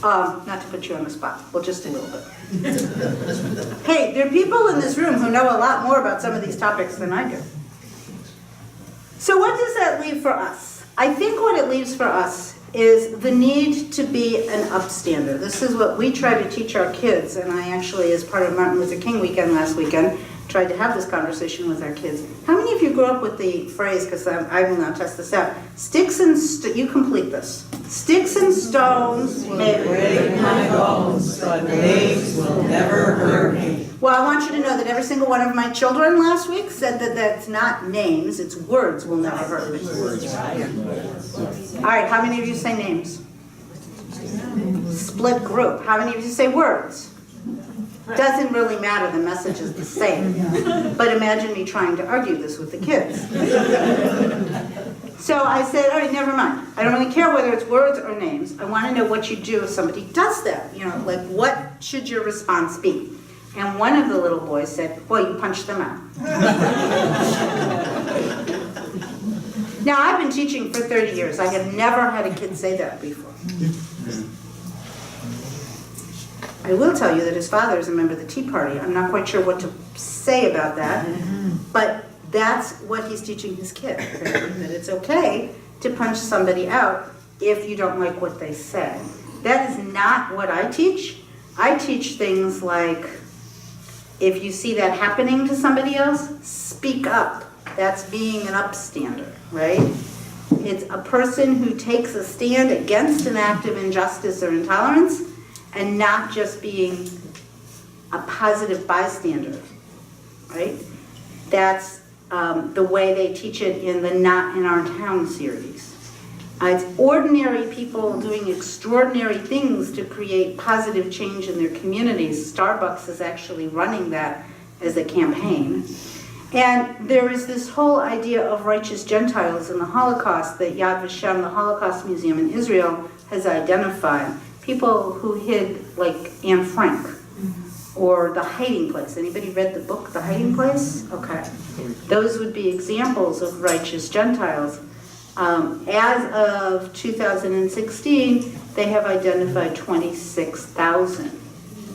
Not to put you on the spot, well, just a little bit. Hey, there are people in this room who know a lot more about some of these topics than I do. So what does that leave for us? I think what it leaves for us is the need to be an upstander. This is what we try to teach our kids, and I actually, as part of Martin Luther King weekend last weekend, tried to have this conversation with our kids. How many of you grew up with the phrase, because I will now test this out, sticks and, you complete this. Sticks and stones may break my bones, but names will never hurt me. Well, I want you to know that every single one of my children last week said that that's not names, it's words will never hurt me. All right, how many of you say names? Split group. How many of you say words? Doesn't really matter, the message is the same. But imagine me trying to argue this with the kids. So I said, all right, never mind. I don't really care whether it's words or names. I want to know what you do if somebody does that. You know, like what should your response be? And one of the little boys said, well, you punch them out. Now, I've been teaching for 30 years. I have never had a kid say that before. I will tell you that his father is a member of the Tea Party. I'm not quite sure what to say about that, but that's what he's teaching his kid, that it's okay to punch somebody out if you don't like what they say. That is not what I teach. I teach things like, if you see that happening to somebody else, speak up. That's being an upstander, right? It's a person who takes a stand against an act of injustice or intolerance and not just being a positive bystander, right? That's the way they teach it in the Not in Our Town series. It's ordinary people doing extraordinary things to create positive change in their communities. Starbucks is actually running that as a campaign. And there is this whole idea of righteous Gentiles in the Holocaust that Yad Vashem, the Holocaust Museum in Israel, has identified. People who hid, like Anne Frank, or The Hiding Place. Anybody read the book, The Hiding Place? Okay. Those would be examples of righteous Gentiles. As of 2016, they have identified 26,000.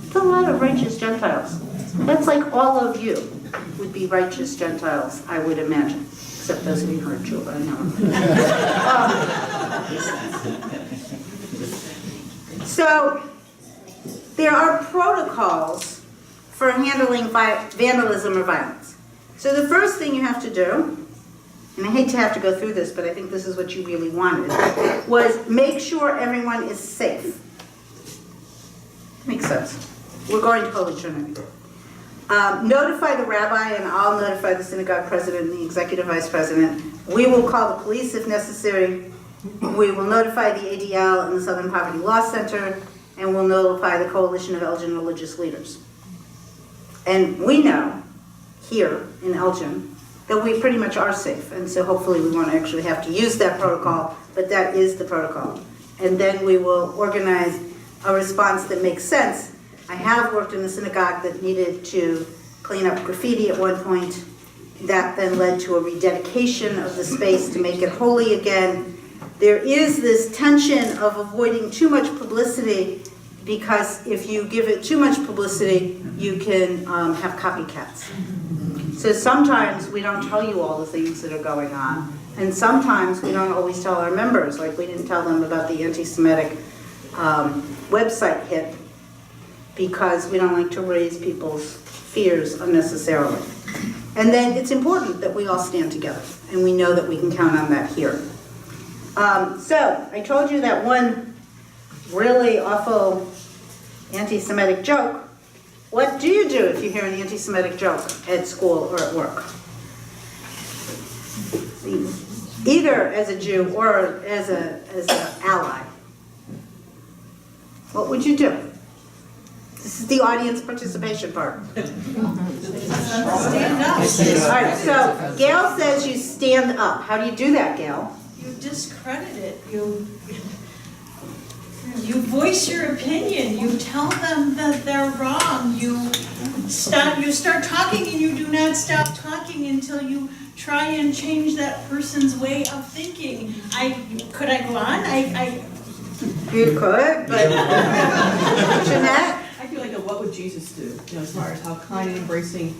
That's a lot of righteous Gentiles. That's like all of you would be righteous Gentiles, I would imagine. Except those of you who are Jewish, I know. So there are protocols for handling vandalism or violence. So the first thing you have to do, and I hate to have to go through this, but I think this is what you really wanted, was make sure everyone is safe. Makes sense. We're going to Holy Trinity. Notify the rabbi, and I'll notify the synagogue president and the executive vice president. We will call the police if necessary. We will notify the ADL and the Southern Poverty Law Center, and we'll notify the Coalition of Elgin Religious Leaders. And we know here in Elgin that we pretty much are safe, and so hopefully we won't actually have to use that protocol, but that is the protocol. And then we will organize a response that makes sense. I have worked in the synagogue that needed to clean up graffiti at one point. That then led to a rededication of the space to make it holy again. There is this tension of avoiding too much publicity, because if you give it too much publicity, you can have copycats. So sometimes we don't tell you all the things that are going on, and sometimes we don't always tell our members, like we didn't tell them about the anti-Semitic website hit, because we don't like to raise people's fears unnecessarily. And then it's important that we all stand together, and we know that we can count on that here. So I told you that one really awful anti-Semitic joke. What do you do if you hear an anti-Semitic joke at school or at work? Either as a Jew or as an ally. What would you do? This is the audience participation part. Stand up. All right, so Gail says you stand up. How do you do that, Gail? You discredit it. You voice your opinion. You tell them that they're wrong. You start talking, and you do not stop talking until you try and change that person's way of thinking. Could I go on? You could, but Jeanette? I feel like what would Jesus do? You know, as far as how kind and embracing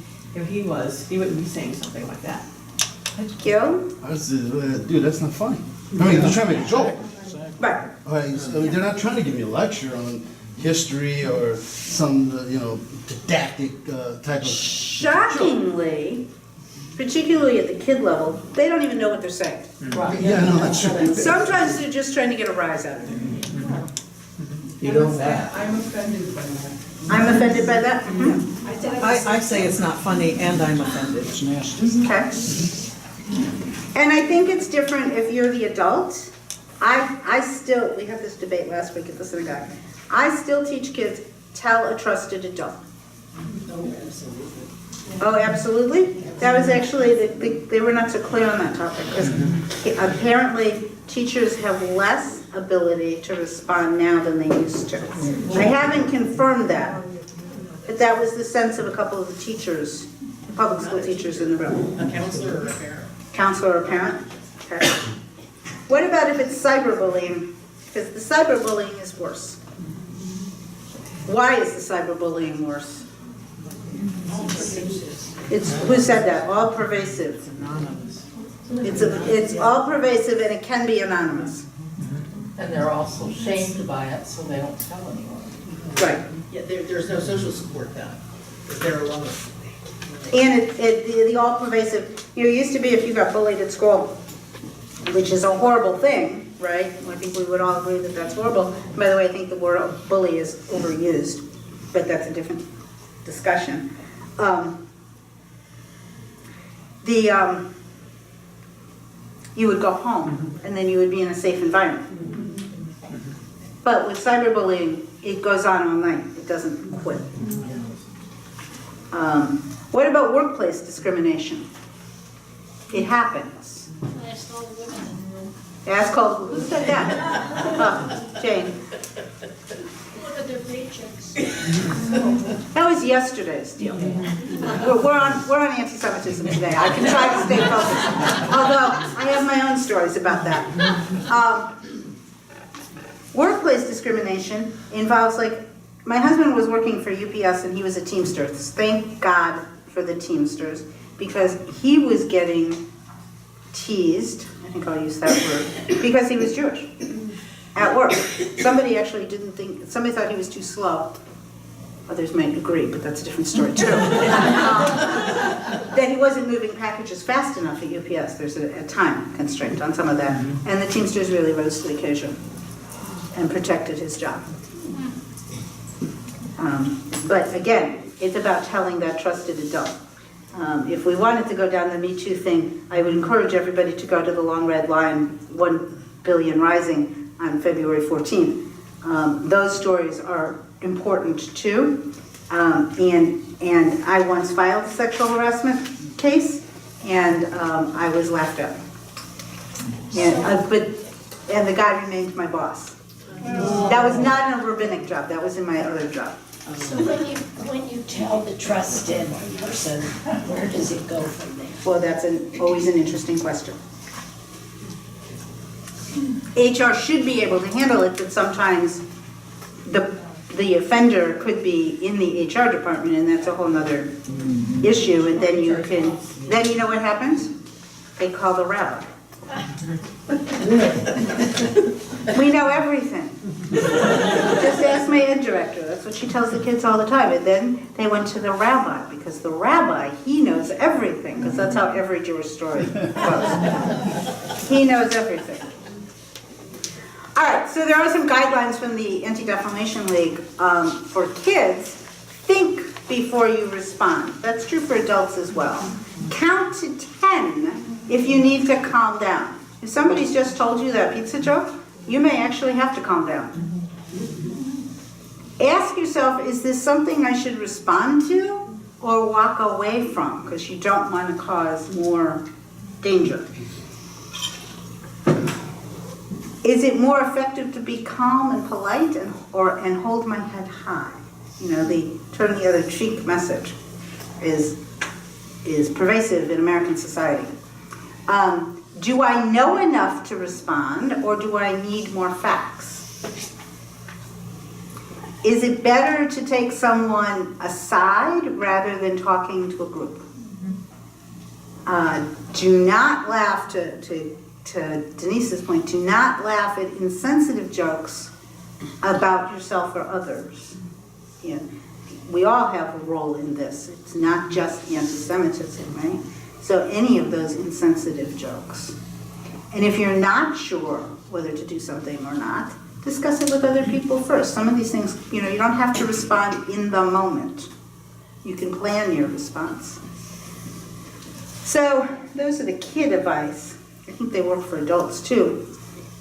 he was, he wouldn't be saying something like that. Gil? I said, dude, that's not funny. I mean, they're trying to make a joke. Right. I mean, they're not trying to give me a lecture on history or some, didactic type of. Shockingly, particularly at the kid level, they don't even know what they're saying. Right. Yeah, no, that's true. Sometimes they're just trying to get a rise out of it. I'm offended by that. I'm offended by that? I say it's not funny, and I'm offended. Okay. And I think it's different if you're the adult. We had this debate last week at the synagogue. I still teach kids, tell a trusted adult. Oh, absolutely? That was actually, they were not so clear on that topic, because apparently teachers have less ability to respond now than they used to. I haven't confirmed that, but that was the sense of a couple of the teachers, public school teachers in the room. A counselor or a parent? Counselor or parent? Okay. What about if it's cyberbullying? Because the cyberbullying is worse. Why is the cyberbullying worse? Who said that? All pervasive. It's anonymous. It's all pervasive, and it can be anonymous. And they're also shamed by it, so they don't tell anyone. Right. Yeah, there's no social support then, because they're alone. And the all pervasive, it used to be if you got bullied at school, which is a horrible thing, right? I think we would all agree that that's horrible. By the way, I think the word bully is overused, but that's a different discussion. You would go home, and then you would be in a safe environment. But with cyberbullying, it goes on all night. It doesn't quit. What about workplace discrimination? It happens. Ask all, who said that? Jane. Look at their paychecks. That was yesterday's deal. We're on anti-Semitism today. I can try to stay focused, although I have my own stories about that. Workplace discrimination involves, like, my husband was working for UPS and he was a Teamster. Thank God for the Teamsters, because he was getting teased, I think I'll use that word, because he was Jewish at work. Somebody thought he was too slow. others might agree, but that's a different story too. That he wasn't moving packages fast enough at UPS. There's a time constraint on some of that. And the Teamsters really rose to the occasion and protected his job. But again, it's about telling that trusted adult. If we wanted to go down the Me Too thing, I would encourage everybody to go to the Long Red Line, 1 Billion Rising on February 14th. Those stories are important too. And I once filed a sexual harassment case, and I was laughed at. And the guy remained my boss. That was not in a rabbinic job, that was in my other job. So when you tell the trusted person, where does it go from there? Well, that's always an interesting question. HR should be able to handle it, but sometimes the offender could be in the HR department, and that's a whole nother issue, and then you know what happens? They call the rabbi. We know everything. Just ask my ed director, that's what she tells the kids all the time, and then they went to the rabbi, because the rabbi, he knows everything, because that's how every Jewish story goes. He knows everything. All right, so there are some guidelines from the Anti-Defamation League for kids. Think before you respond. That's true for adults as well. Count to 10 if you need to calm down. If somebody's just told you that pizza joke, you may actually have to calm down. Ask yourself, is this something I should respond to or walk away from? Because you don't want to cause more danger. Is it more effective to be calm and polite and hold my head high? You know, the turn the other cheek message is pervasive in American society. Do I know enough to respond, or do I need more facts? Is it better to take someone aside rather than talking to a group? Do not laugh, to Denise's point, do not laugh at insensitive jokes about yourself or others. You know, we all have a role in this. It's not just anti-Semitism, right? So any of those insensitive jokes. And if you're not sure whether to do something or not, discuss it with other people first. Some of these things, you know, you don't have to respond in the moment. You can plan your response. So those are the kid advice. I think they work for adults too.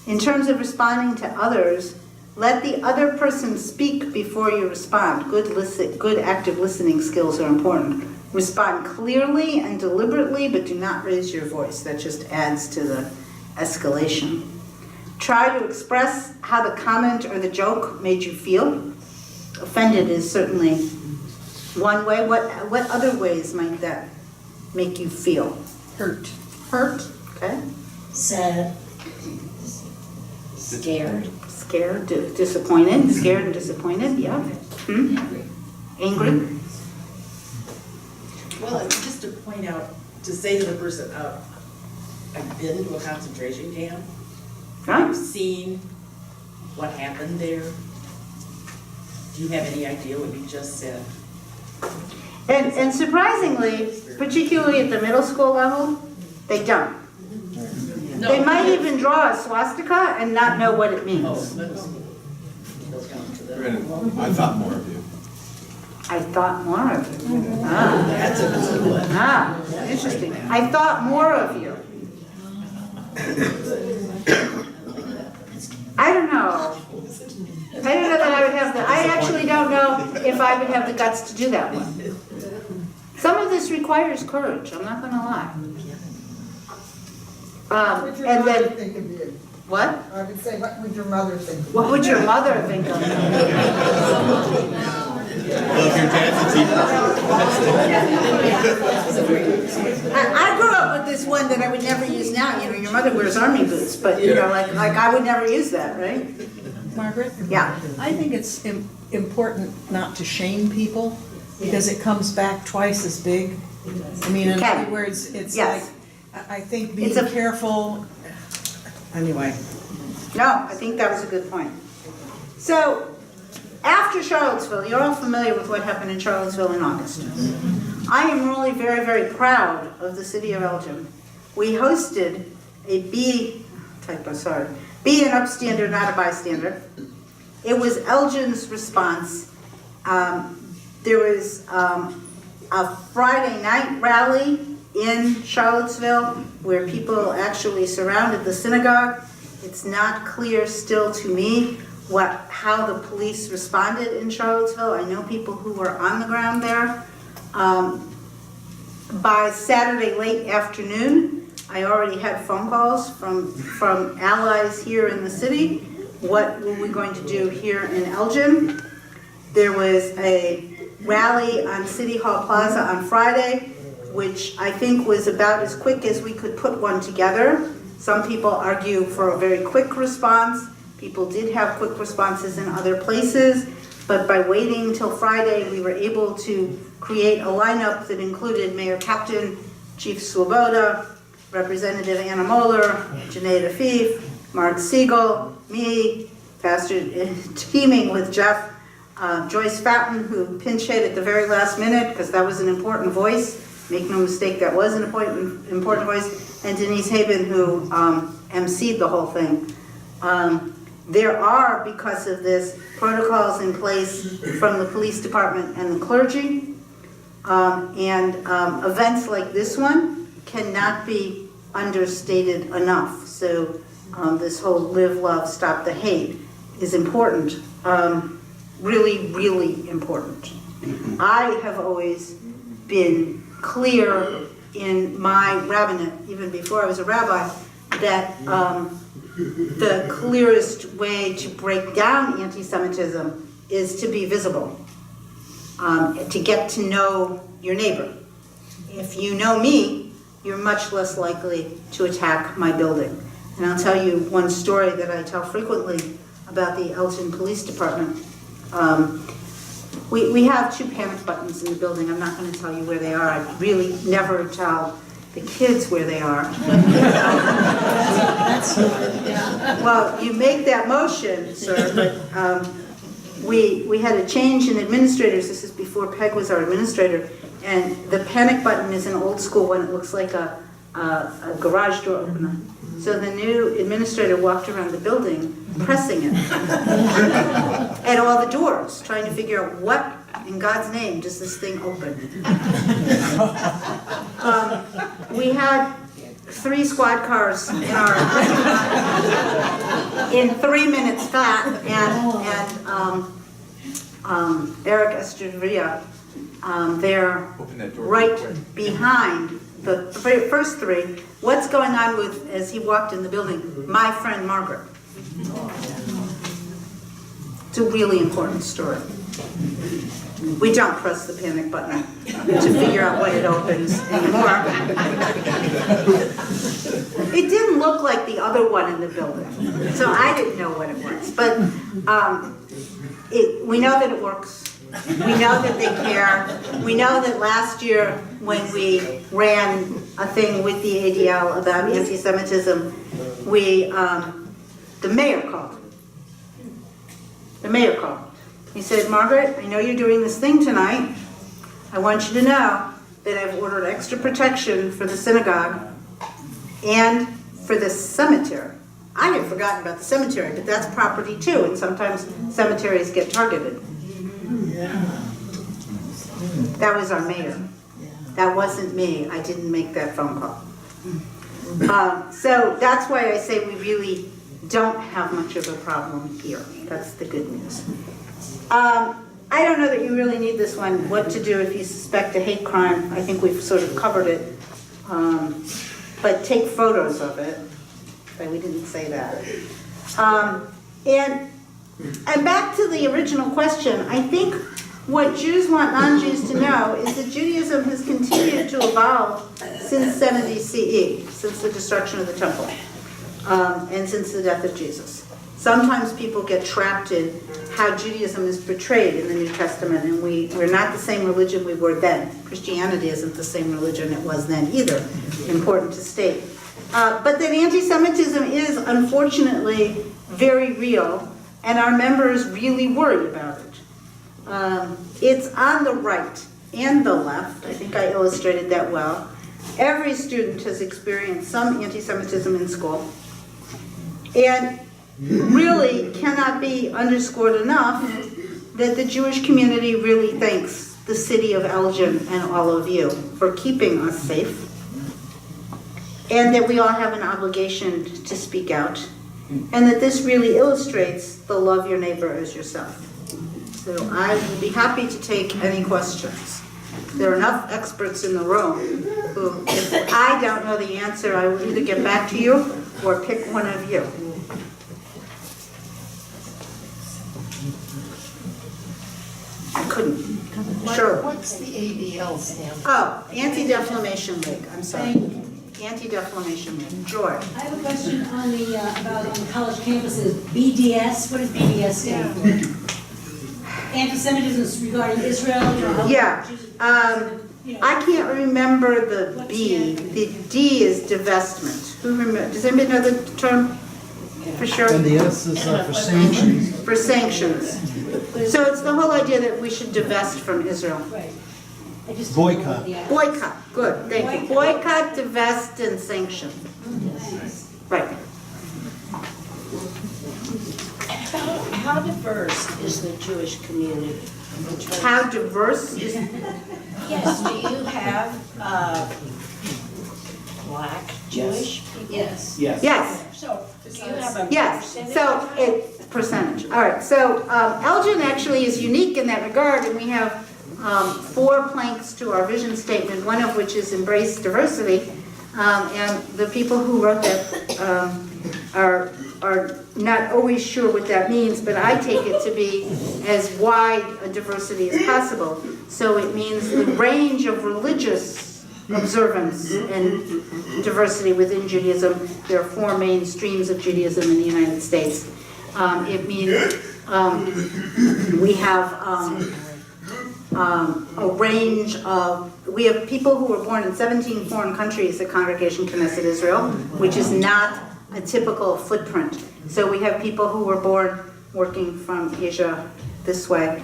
In terms of responding to others, let the other person speak before you respond. Good active listening skills are important. Respond clearly and deliberately, but do not raise your voice. That just adds to the escalation. Try to express how the comment or the joke made you feel. Offended is certainly one way. What other ways might that make you feel? Hurt. Hurt, okay. Sad. Scared. Scared, disappointed. Scared and disappointed, yeah. Angry. Well, just to point out, to say to the person, I've been to a concentration camp. Right. I've seen what happened there. Do you have any idea what you just said? And surprisingly, particularly at the middle school level, they don't. They might even draw a swastika and not know what it means. Oh, middle school. I thought more of you. I thought more of you. That's a good one. Interesting. I thought more of you. I don't know. I don't know that I would have the, I actually don't know if I would have the guts to do that one. Some of this requires courage, I'm not gonna lie. And then, what? I would say, what would your mother think? What would your mother think of me? Well, if your dad's a teacher. I grew up with this one that I would never use now. You know, your mother wears army boots, but you know, like I would never use that, right? Margaret? Yeah. I think it's important not to shame people because it comes back twice as big. I mean, in other words, it's Yes. like, I think being careful, anyway. No, I think that was a good point. So, after Charlottesville, you're all familiar with what happened in Charlottesville in August. I am really very, very proud of the city of Elgin. We hosted a B and upstander, not a bystander. It was Elgin's response. There was a Friday night rally in Charlottesville where people actually surrounded the synagogue. It's not clear still to me how the police responded in Charlottesville. I know people who were on the ground there. By Saturday late afternoon, I already had phone calls from allies here in the city. What were we going to do here in Elgin? There was a rally on City Hall Plaza on Friday, which I think was about as quick as we could put one together. Some people argue for a very quick response. People did have quick responses in other places, but by waiting till Friday, we were able to create a lineup that included Mayor Captain, Chief Swoboda, Representative Anna Moeller, Janae Afif, Mark Siegel, me, Pastor teaming with Jeff, Joyce Fountain, who pinch hit at the very last minute because that was an important voice. Make no mistake, that was an important voice. And Denise Haben, who emceed the whole thing. There are, because of this, protocols in place from the police department and the clergy. Events like this one cannot be understated enough. So this whole Live, Love, Stop the Hate is important. Really, really important. I have always been clear in my rabbinate, even before I was a rabbi, that the clearest way to break down anti-Semitism is to be visible, to get to know your neighbor. If you know me, you're much less likely to attack my building. And I'll tell you one story that I tell frequently about the Elgin Police Department. We have 2 panic buttons in the building. I'm not going to tell you where they are. I really never tell the kids where they are. Well, you make that motion, sir, but we had a change in administrators. This is before Peg was our administrator. And the panic button is an old school one. It looks like a garage door opener. So the new administrator walked around the building pressing it at all the doors, trying to figure out what in God's name does this thing open. We had 3 squad cars in our in 3 minutes flat, and Eric Estrevilla, they're right behind the first 3. What's going on with, as he walked in the building, my friend Margaret. It's a really important story. We don't press the panic button to figure out when it opens anymore. It didn't look like the other one in the building, so I didn't know what it was. But we know that it works. We know that they care. We know that last year when we ran a thing with the ADL about anti-Semitism, the mayor called. The mayor called. He said, Margaret, I know you're doing this thing tonight. I want you to know that I've ordered extra protection for the synagogue and for the cemetery. I had forgotten about the cemetery, but that's property too, and sometimes cemeteries get targeted. That was our mayor. That wasn't me. I didn't make that phone call. So that's why I say we really don't have much of a problem here. That's the good news. I don't know that you really need this one, what to do if you suspect a hate crime. I think we've sort of covered it. But take photos of it. But we didn't say that. And back to the original question, I think what Jews want non-Jews to know is that Judaism has continued to evolve since 70 CE, since the destruction of the temple, and since the death of Jesus. Sometimes people get trapped in how Judaism is portrayed in the New Testament, and we're not the same religion we were then. Christianity isn't the same religion it was then either, important to state. But that anti-Semitism is, unfortunately, very real, and our members really worry about it. It's on the right and the left. I think I illustrated that well. Every student has experienced some anti-Semitism in school. And really cannot be underscored enough that the Jewish community really thanks the city of Elgin and all of you for keeping us safe. And that we all have an obligation to speak out. And that this really illustrates the love your neighbor as yourself. So I will be happy to take any questions. There are enough experts in the room who, if I don't know the answer, I will either get back to you or pick one of you. I couldn't. Sure. What's the ADL stand for? Oh, Anti-Defamation League, I'm sorry. Anti-Defamation League. George. I have a question on the, about on college campuses, BDS, what does BDS stand for? Anti-Semitism regarding Israel, or how- Yeah, you know, I can't remember the B. The D is divestment. Who remember, does anybody know the term for sure? And the S is for sanctions. For sanctions. So it's the whole idea that we should divest from Israel. Right. I just don't know what Boycott. the actual- Boycott, good, thank you. Boycott, divest, and sanction. Right. How diverse is the Jewish community? in terms- How diverse is, Yes, do you have Black Jewish people? Yes. yes. So, do you have a Yes, percentage? so it's percentage. All right, so Elgin actually is unique in that regard, and we have 4 planks to our vision statement, one of which is embrace diversity. And the people who wrote that are not always sure what that means, but I take it to be as wide a diversity as possible. So it means the range of religious observance and diversity within Judaism. There are 4 main streams of Judaism in the United States. It means we have a range of, we have people who were born in 17 foreign countries at Congregation Knesset Israel, which is not a typical footprint. So we have people who were born working from Asia this way,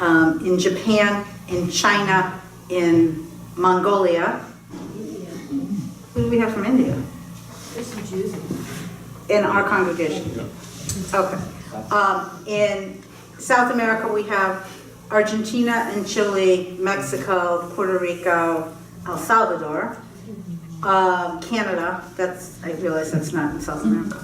in Japan, in China, in Mongolia. Who do we have from India? There's some Jews. In our congregation. Okay. In South America, we have Argentina and Chile, Mexico, Puerto Rico, El Salvador, Canada. That's, I realize that's not in South America.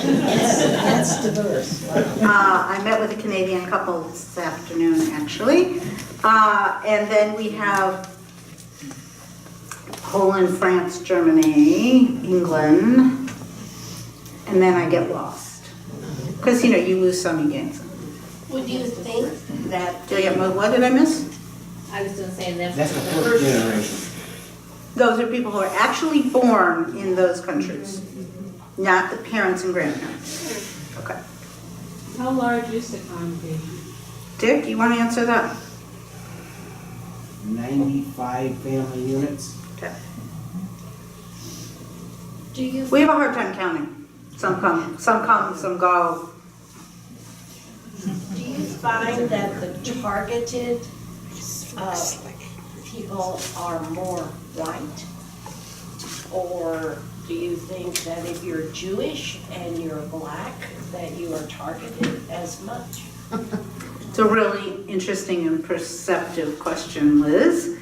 That's diverse. I met with a Canadian couple this afternoon, actually. And then we have Poland, France, Germany, England, and then I get lost. Because, you know, you lose some, you gain some. Would you think that? Do I get, what did I miss? I was gonna say that's. That's the first generation. Those are people who are actually born in those countries, not the parents and grandparents. Okay. How large is the congregation? Dick, you want to answer that? 95 family units. Okay. Do you? We have a hard time counting. Some come, some go. Do you find that the targeted people are more white? Or do you think that if you're Jewish and you're black, that you are targeted as much? It's a really interesting and perceptive question, Liz.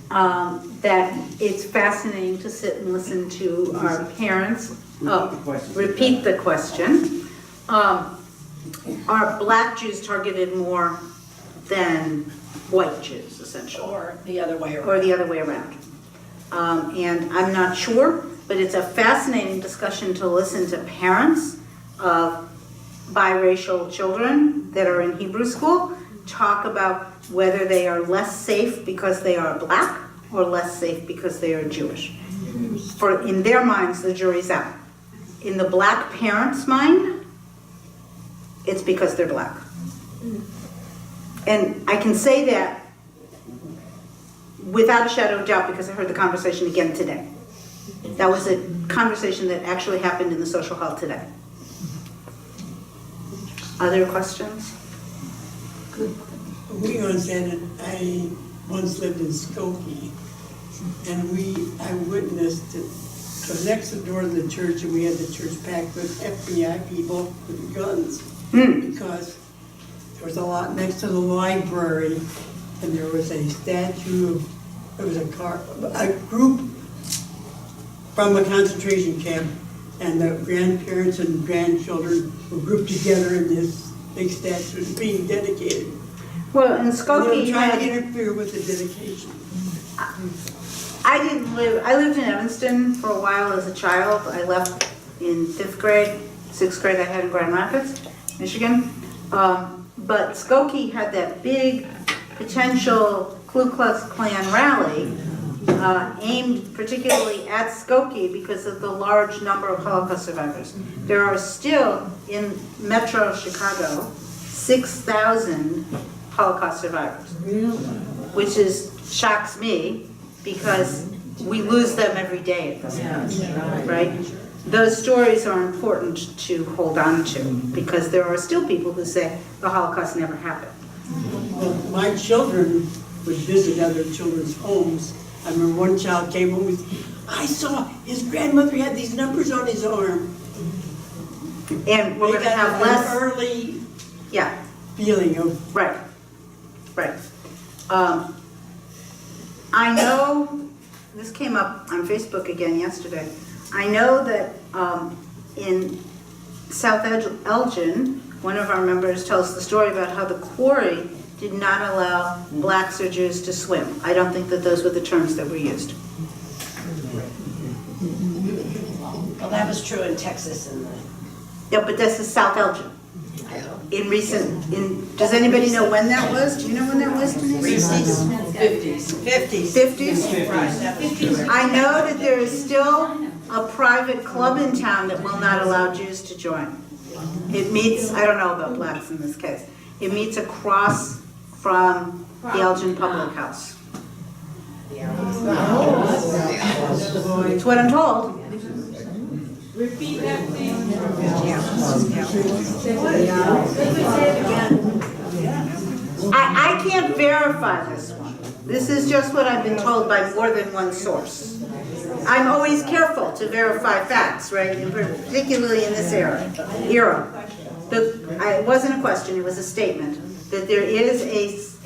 That it's fascinating to sit and listen to our parents. Repeat the question. Are black Jews targeted more than white Jews, essentially? Or the other way around? Or the other way around. And I'm not sure, but it's a fascinating discussion to listen to parents of biracial children that are in Hebrew school talk about whether they are less safe because they are black or less safe because they are Jewish. For in their minds, the jury's out. In the black parent's mind, it's because they're black. And I can say that without a shadow of doubt because I heard the conversation again today. That was a conversation that actually happened in the social hall today. Other questions? We once had I once lived in Skokie, and I witnessed it. It was next door to the church, and we had the church packed with FBI people with guns. Because there was a lot next to the library, and there was a statue of, there was a group from a concentration camp, and the grandparents and grandchildren were grouped together in this big statue being dedicated. Well, in And Skokie, they were you trying had, to interfere with the dedication. I lived in Evanston for a while as a child. I left in 5th grade, 6th grade I had in Grand Rapids, Michigan. But Skokie had that big potential Ku Klux Klan rally aimed particularly at Skokie because of the large number of Holocaust survivors. There are still in Metro Chicago 6,000 Holocaust survivors, which shocks me because we lose them every day at this point, right? Those stories are important to hold on to because there are still people who say the Holocaust never happened. Well, my children would visit other children's homes. I remember one child came home with, I saw his grandmother had these numbers on his arm. And we're going to have less early feeling of right. I know this came up on Facebook again yesterday. I know that in South Elgin, one of our members tells the story about how the quarry did not allow blacks or Jews to swim. I don't think that those were the terms that were used. Well, that was true in Texas and Yeah, but this is South Elgin. Does anybody know when that was? Do you know when that was, Denise? 50s. 50s? I know that there is still a private club in town that will not allow Jews to join. It meets, I don't know about blacks in this case, it meets across from the Elgin Public House. It's what I'm told. Repeat that thing. I can't verify this one. This is just what I've been told by more than one source. I'm always careful to verify facts, right? And particularly in this era. It wasn't a question, it was a statement that there is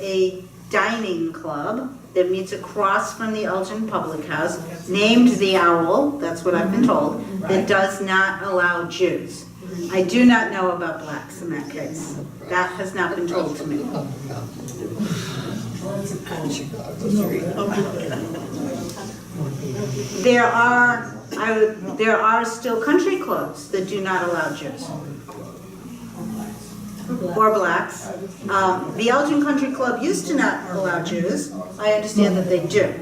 a dining club that meets across from the Elgin Public House, named the Owl, that's what I've been told, that does not allow Jews. I do not know about blacks in that case. That has not been told to me. There are still country clubs that do not allow Jews. Or blacks. The Elgin Country Club used to not allow Jews. I understand that they do.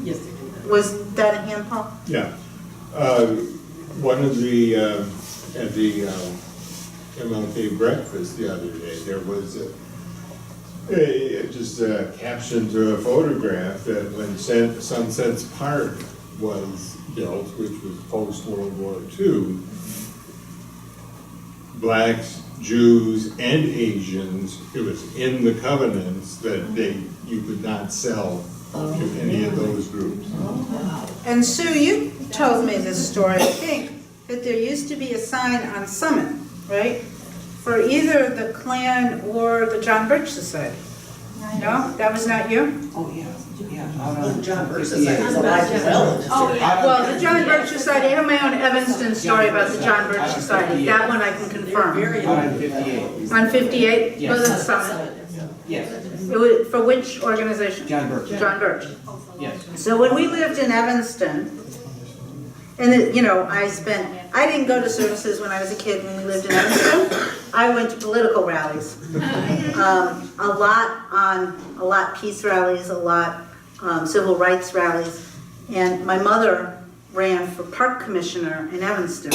Yes. Was that a hand, Paul? Yeah. One of the, at the MLK breakfast the other day, there was just a caption to a photograph that when Sunset's Park was built, which was post-World War II, blacks, Jews, and Asians, it was in the covenants that you could not sell to any of those groups. And Sue, you told me this story, I think, that there used to be a sign on Summit, right? For either the Klan or the John Birch Society. No? That was not you? Oh, yeah. John Birch Society is alive and well. Well, the John Birch Society, I have my own Evanston story about the John Birch Society. That one I can confirm. On 58. On 58? Yes. Was it Summit? Yes. It was, for which organization? John Birch. John Birch. Yes. So when we lived in Evanston, and I didn't go to services when I was a kid when we lived in Evanston. I went to political rallies. A lot peace rallies, a lot civil rights rallies. And my mother ran for park commissioner in Evanston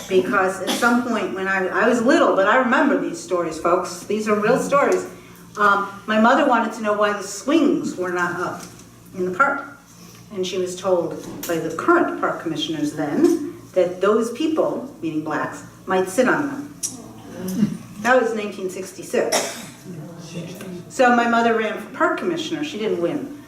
because at some point when I was little, but I remember these stories, folks. These are real stories. My mother wanted to know why the swings were not up in the park. And she was told by the current park commissioners then that those people, meaning blacks, might sit on them. That was 1966. So my mother ran for park commissioner, she didn't win.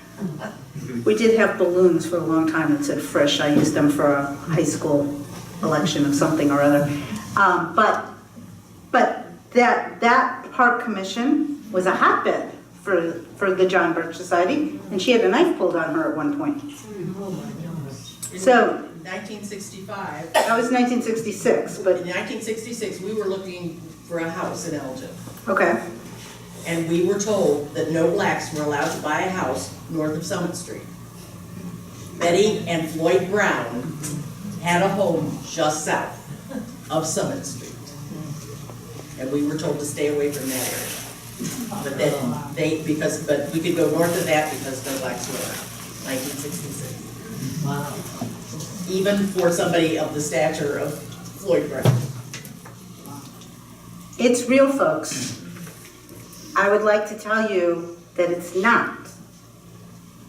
We did have balloons for a long time that said Frisch, I used them for a high school election of something or other. But that park commission was a hotbed for the John Birch Society, and she had a knife pulled on her at one point. So, 1965, that was 1966, but, in 1966, we were looking for a house in Elgin. okay. And we were told that no blacks were allowed to buy a house north of Summit Street. Betty and Floyd Brown had a home just south of Summit Street. And we were told to stay away from that area. But then but we could go north of that because no blacks were around, 1966. Wow. Even for somebody of the stature of Floyd Brown. It's real, folks. I would like to tell you that it's not.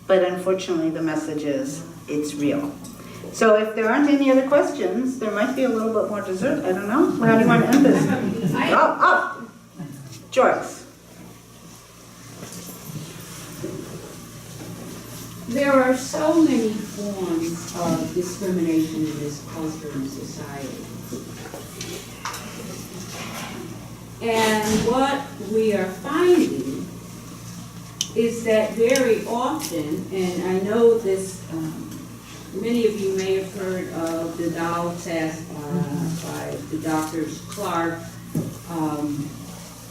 But unfortunately, the message is, it's real. So if there aren't any other questions, there might be a little bit more dessert, I don't know. How do you want to end this? Oh, Joyce. There are so many forms of discrimination in this culture and society. And what we are finding is that very often, and I know this, many of you may have heard of the Dow test by the Drs. Clark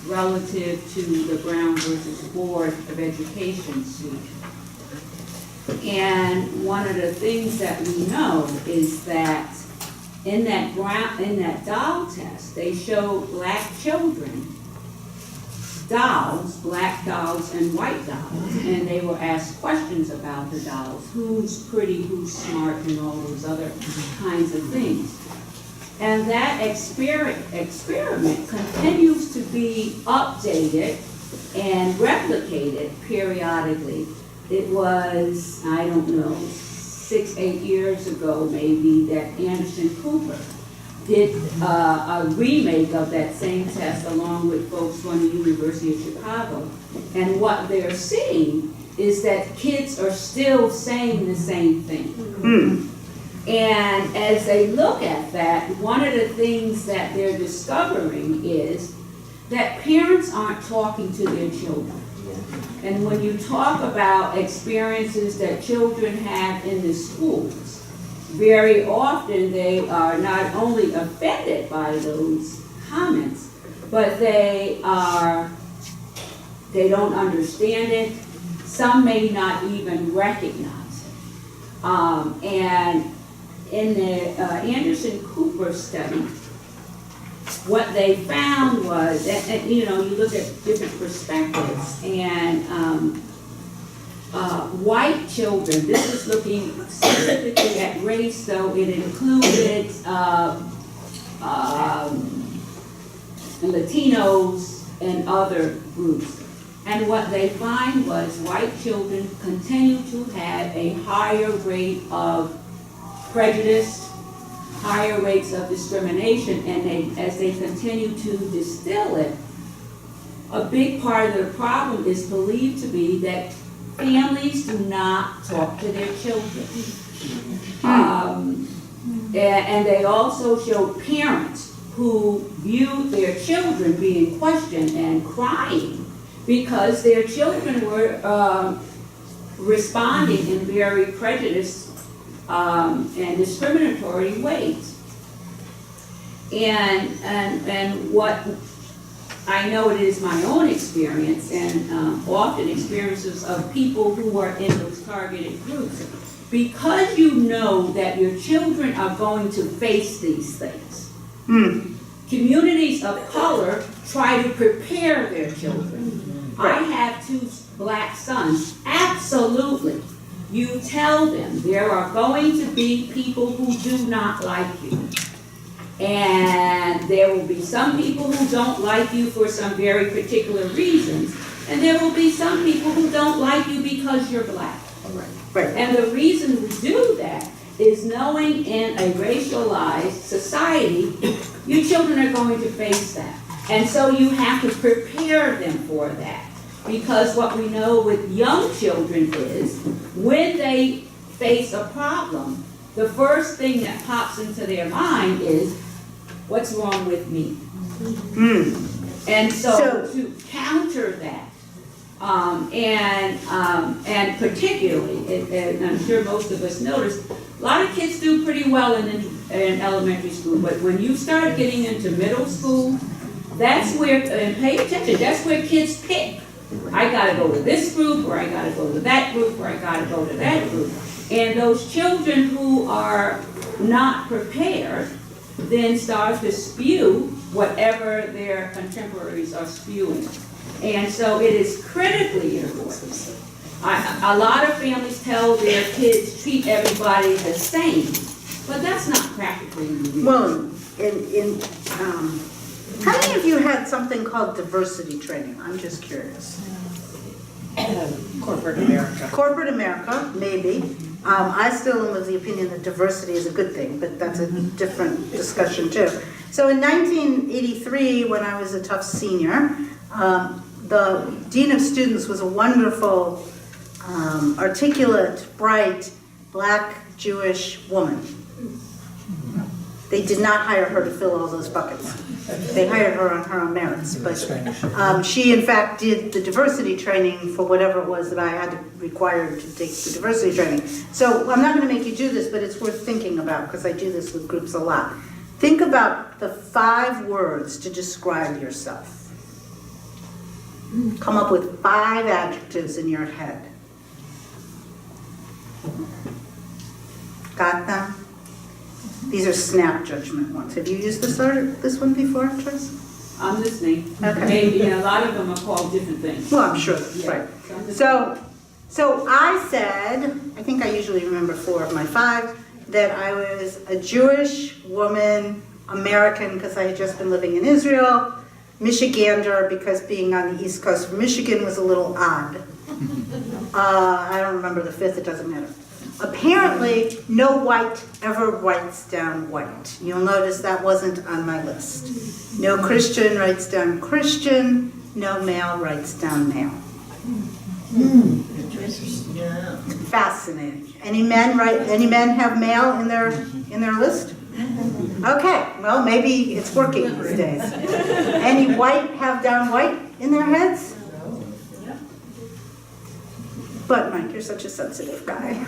relative to the Brown versus Board of Education suit. And one of the things that we know is that in that doll test, they showed black children, dolls, black dolls and white dolls, and they were asked questions about the dolls, who's pretty, who's smart, and all those other kinds of things. And that experiment continues to be updated and replicated periodically. It was, I don't know, 6-8 years ago maybe, that Anderson Cooper did a remake of that same test along with folks from the University of Chicago. And what they're seeing is that kids are still saying the same thing. And as they look at that, one of the things that they're discovering is that parents aren't talking to their children. And when you talk about experiences that children have in the schools, very often they are not only offended by those comments, but they don't understand it. Some may not even recognize it. And in the Anderson Cooper study, what they found was, and you know, you look at different perspectives, and white children, this is looking specifically at race, so it included Latinos and other groups. And what they find was white children continue to have a higher rate of prejudice, higher rates of discrimination, and as they continue to distill it, a big part of the problem is believed to be that families do not talk to their children. And they also showed parents who viewed their children being questioned and crying because their children were responding in very prejudiced and discriminatory ways. And what I know, it is my own experience and often experiences of people who are in those targeted groups. Because you know that your children are going to face these things, communities of color try to prepare their children. I have 2 black sons. Absolutely. You tell them there are going to be people who do not like you. And there will be some people who don't like you for some very particular reasons. And there will be some people who don't like you because you're black. Right. And the reason we do that is knowing in a racialized society, your children are going to face that. And so you have to prepare them for that. Because what we know with young children is when they face a problem, the first thing that pops into their mind is, what's wrong with me? And so to counter that, and particularly, and I'm sure most of us noticed, a lot of kids do pretty well in elementary school, but when you start getting into middle school, that's where, and pay attention, that's where kids pick. I gotta go to this group, or I gotta go to that group, or I gotta go to that group. And those children who are not prepared then start to spew whatever their contemporaries are spewing. And so it is critically important. A lot of families tell their kids, treat everybody the same, but that's not practically real. Well, how many of you had something called diversity training? I'm just curious. Corporate America. Corporate America, maybe. I still am of the opinion that diversity is a good thing, but that's a different discussion too. So in 1983, when I was a Tufts senior, the Dean of Students was a wonderful, articulate, bright, black Jewish woman. They did not hire her to fill all those buckets. They hired her on her own merits, but she in fact did the diversity training for whatever it was that I had to require to take the diversity training. So I'm not going to make you do this, but it's worth thinking about because I do this with groups a lot. Think about the 5 words to describe yourself. Come up with 5 adjectives in your head. Got them? These are snap judgment ones. Have you used this one before, Tris? I'm listening. Okay. Maybe, a lot of them are called different things. Well, I'm sure, right. So I said, I think I usually remember 4 of my 5, that I was a Jewish woman, American because I had just been living in Israel, Michigander because being on the East Coast of Michigan was a little odd. I don't remember the 5th, it doesn't matter. Apparently, no white ever writes down white. You'll notice that wasn't on my list. No Christian writes down Christian, no male writes down male. Fascinating. Any men have male in their list? Okay, well maybe it's working these days. Any white have down white in their heads? But Mike, you're such a sensitive guy.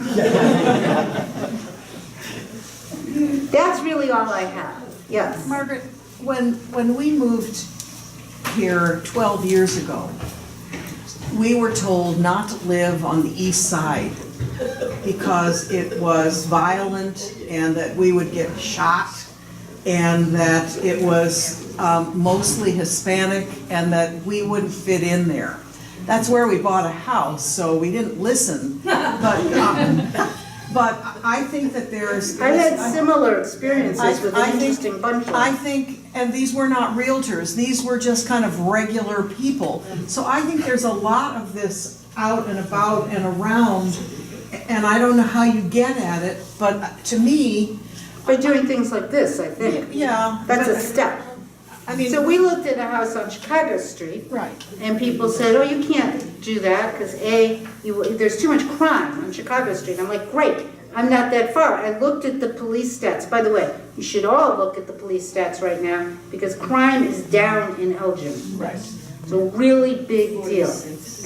That's really all I have. Yes. Margaret, when we moved here 12 years ago, we were told not to live on the east side because it was violent and that we would get shot and that it was mostly Hispanic and that we wouldn't fit in there. That's where we bought a house, so we didn't listen. But I think that there's... I've had similar experiences with an interesting bunch of them. I think, and these were not realtors, these were just kind of regular people. So I think there's a lot of this out and about and around, and I don't know how you get at it, but to me... By doing things like this, I think. Yeah. That's a step. I mean, so we looked at a house on Chicago Street, right? And people said, "Oh, you can't do that because there's too much crime on Chicago Street." I'm like, "Great, I'm not that far." I looked at the police stats. By the way, you should all look at the police stats right now because crime is down in Elgin. Right. It's a really big deal.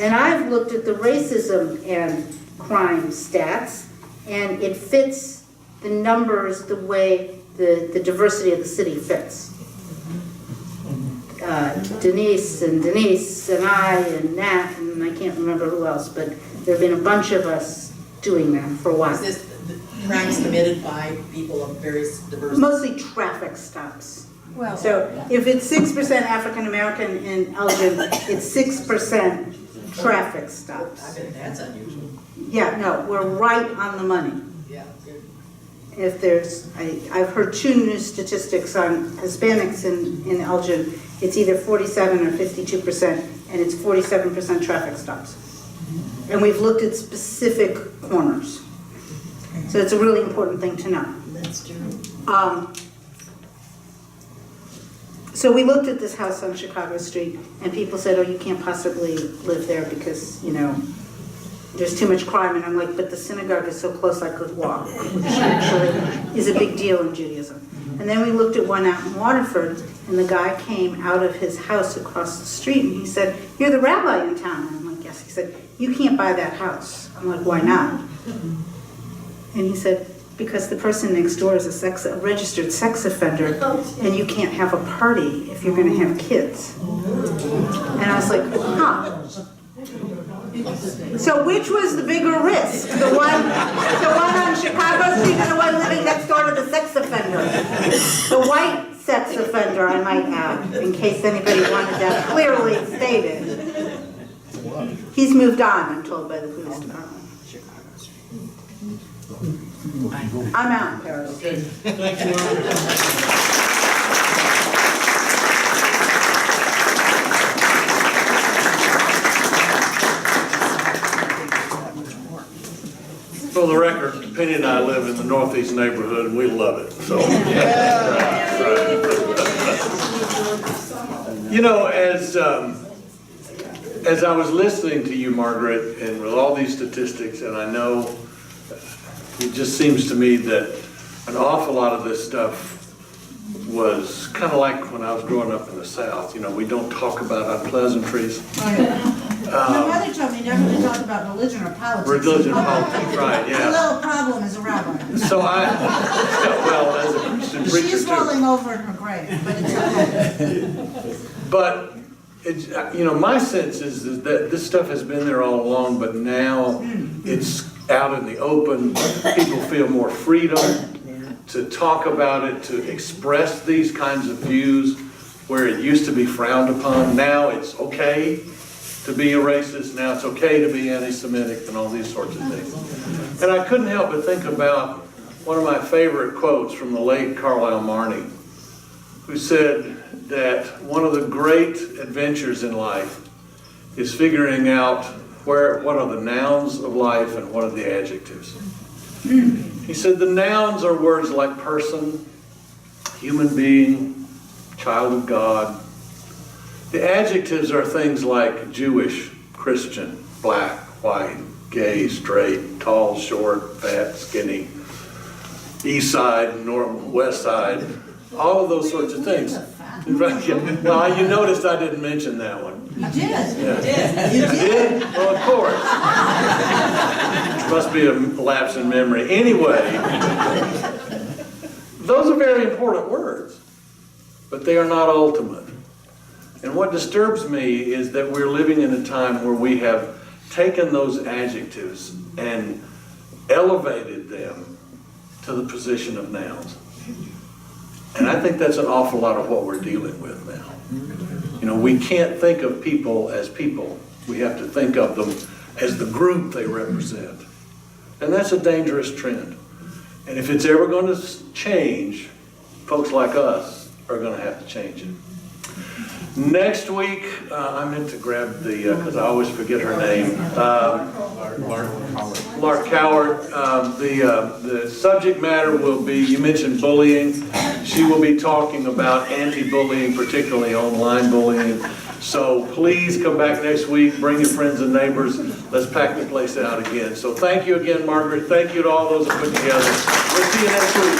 And I've looked at the racism and crime stats, and it fits the numbers the way the diversity of the city fits. Denise and I and Nat and I can't remember who else, but there have been a bunch of us doing that for a while. Is this crimes committed by people of various diversities? Mostly traffic stops. Well, so if it's 6% African American in Elgin, it's 6% traffic stops. I bet that's unusual. Yeah, no, we're right on the money. Yeah, good. If there's, I've heard 2 new statistics on Hispanics in Elgin. It's either 47 or 52%, and it's 47% traffic stops. And we've looked at specific corners. So it's a really important thing to know. That's true. So we looked at this house on Chicago Street, and people said, oh, you can't possibly live there because, you know, there's too much crime. And I'm like, but the synagogue is so close I could walk, which actually is a big deal in Judaism. And then we looked at one out in Waterford, and the guy came out of his house across the street, and he said, you're the rabbi in town. And I'm like, yes. He said, you can't buy that house. I'm like, why not? And he said, because the person next door is a registered sex offender, and you can't have a party if you're going to have kids. And I was like, huh. So which was the bigger risk? The one on Chicago Street or the one living next door to the sex offender? The white sex offender, I might add, in case anybody wanted that clearly stated. He's moved on, I'm told by the police department. I'm out, Paris. For the record, Penny and I live in the northeast neighborhood, and we love it, so. You know, as I was listening to you, Margaret, and with all these statistics, and I know it just seems to me that an awful lot of this stuff was kind of like when I was growing up in the South. You know, we don't talk about unpleasantries. My mother told me never to talk about religion or politics. Religion and politics, right, It's a yeah. little problem as a rabbi. So well, as a Christian preacher She's too. rolling over in her grave, but it's okay. But, it's, you know, my sense is that this stuff has been there all along, but now it's out in the open. People feel more freedom to talk about it, to express these kinds of views where it used to be frowned upon. Now it's okay to be a racist. Now it's okay to be anti-Semitic and all these sorts of things. And I couldn't help but think about one of my favorite quotes from the late Carlisle Marney, who said that one of the great adventures in life is figuring out what are the nouns of life and what are the adjectives. He said the nouns are words like person, human being, child of God. The adjectives are things like Jewish, Christian, black, white, gay, straight, tall, short, fat, skinny, east side, north, west side, all of those sorts of things. Well, you noticed I didn't mention that one. You did. Yeah. You did. Well, of course. Must be a lapse in memory. Anyway, those are very important words, but they are not ultimate. And what disturbs me is that we're living in a time where we have taken those adjectives and elevated them to the position of nouns. And I think that's an awful lot of what we're dealing with now. You know, we can't think of people as people. We have to think of them as the group they represent. And that's a dangerous trend. And if it's ever going to change, folks like us are going to have to change it. Next week, I meant to grab the, because I always forget her name. Lark Coward. The subject matter will be, you mentioned bullying. She will be talking about anti-bullying, particularly online bullying. So please come back next week, bring your friends and neighbors. Let's pack the place out again. So thank you again, Margaret. Thank you to all those that put together. We'll see you next week.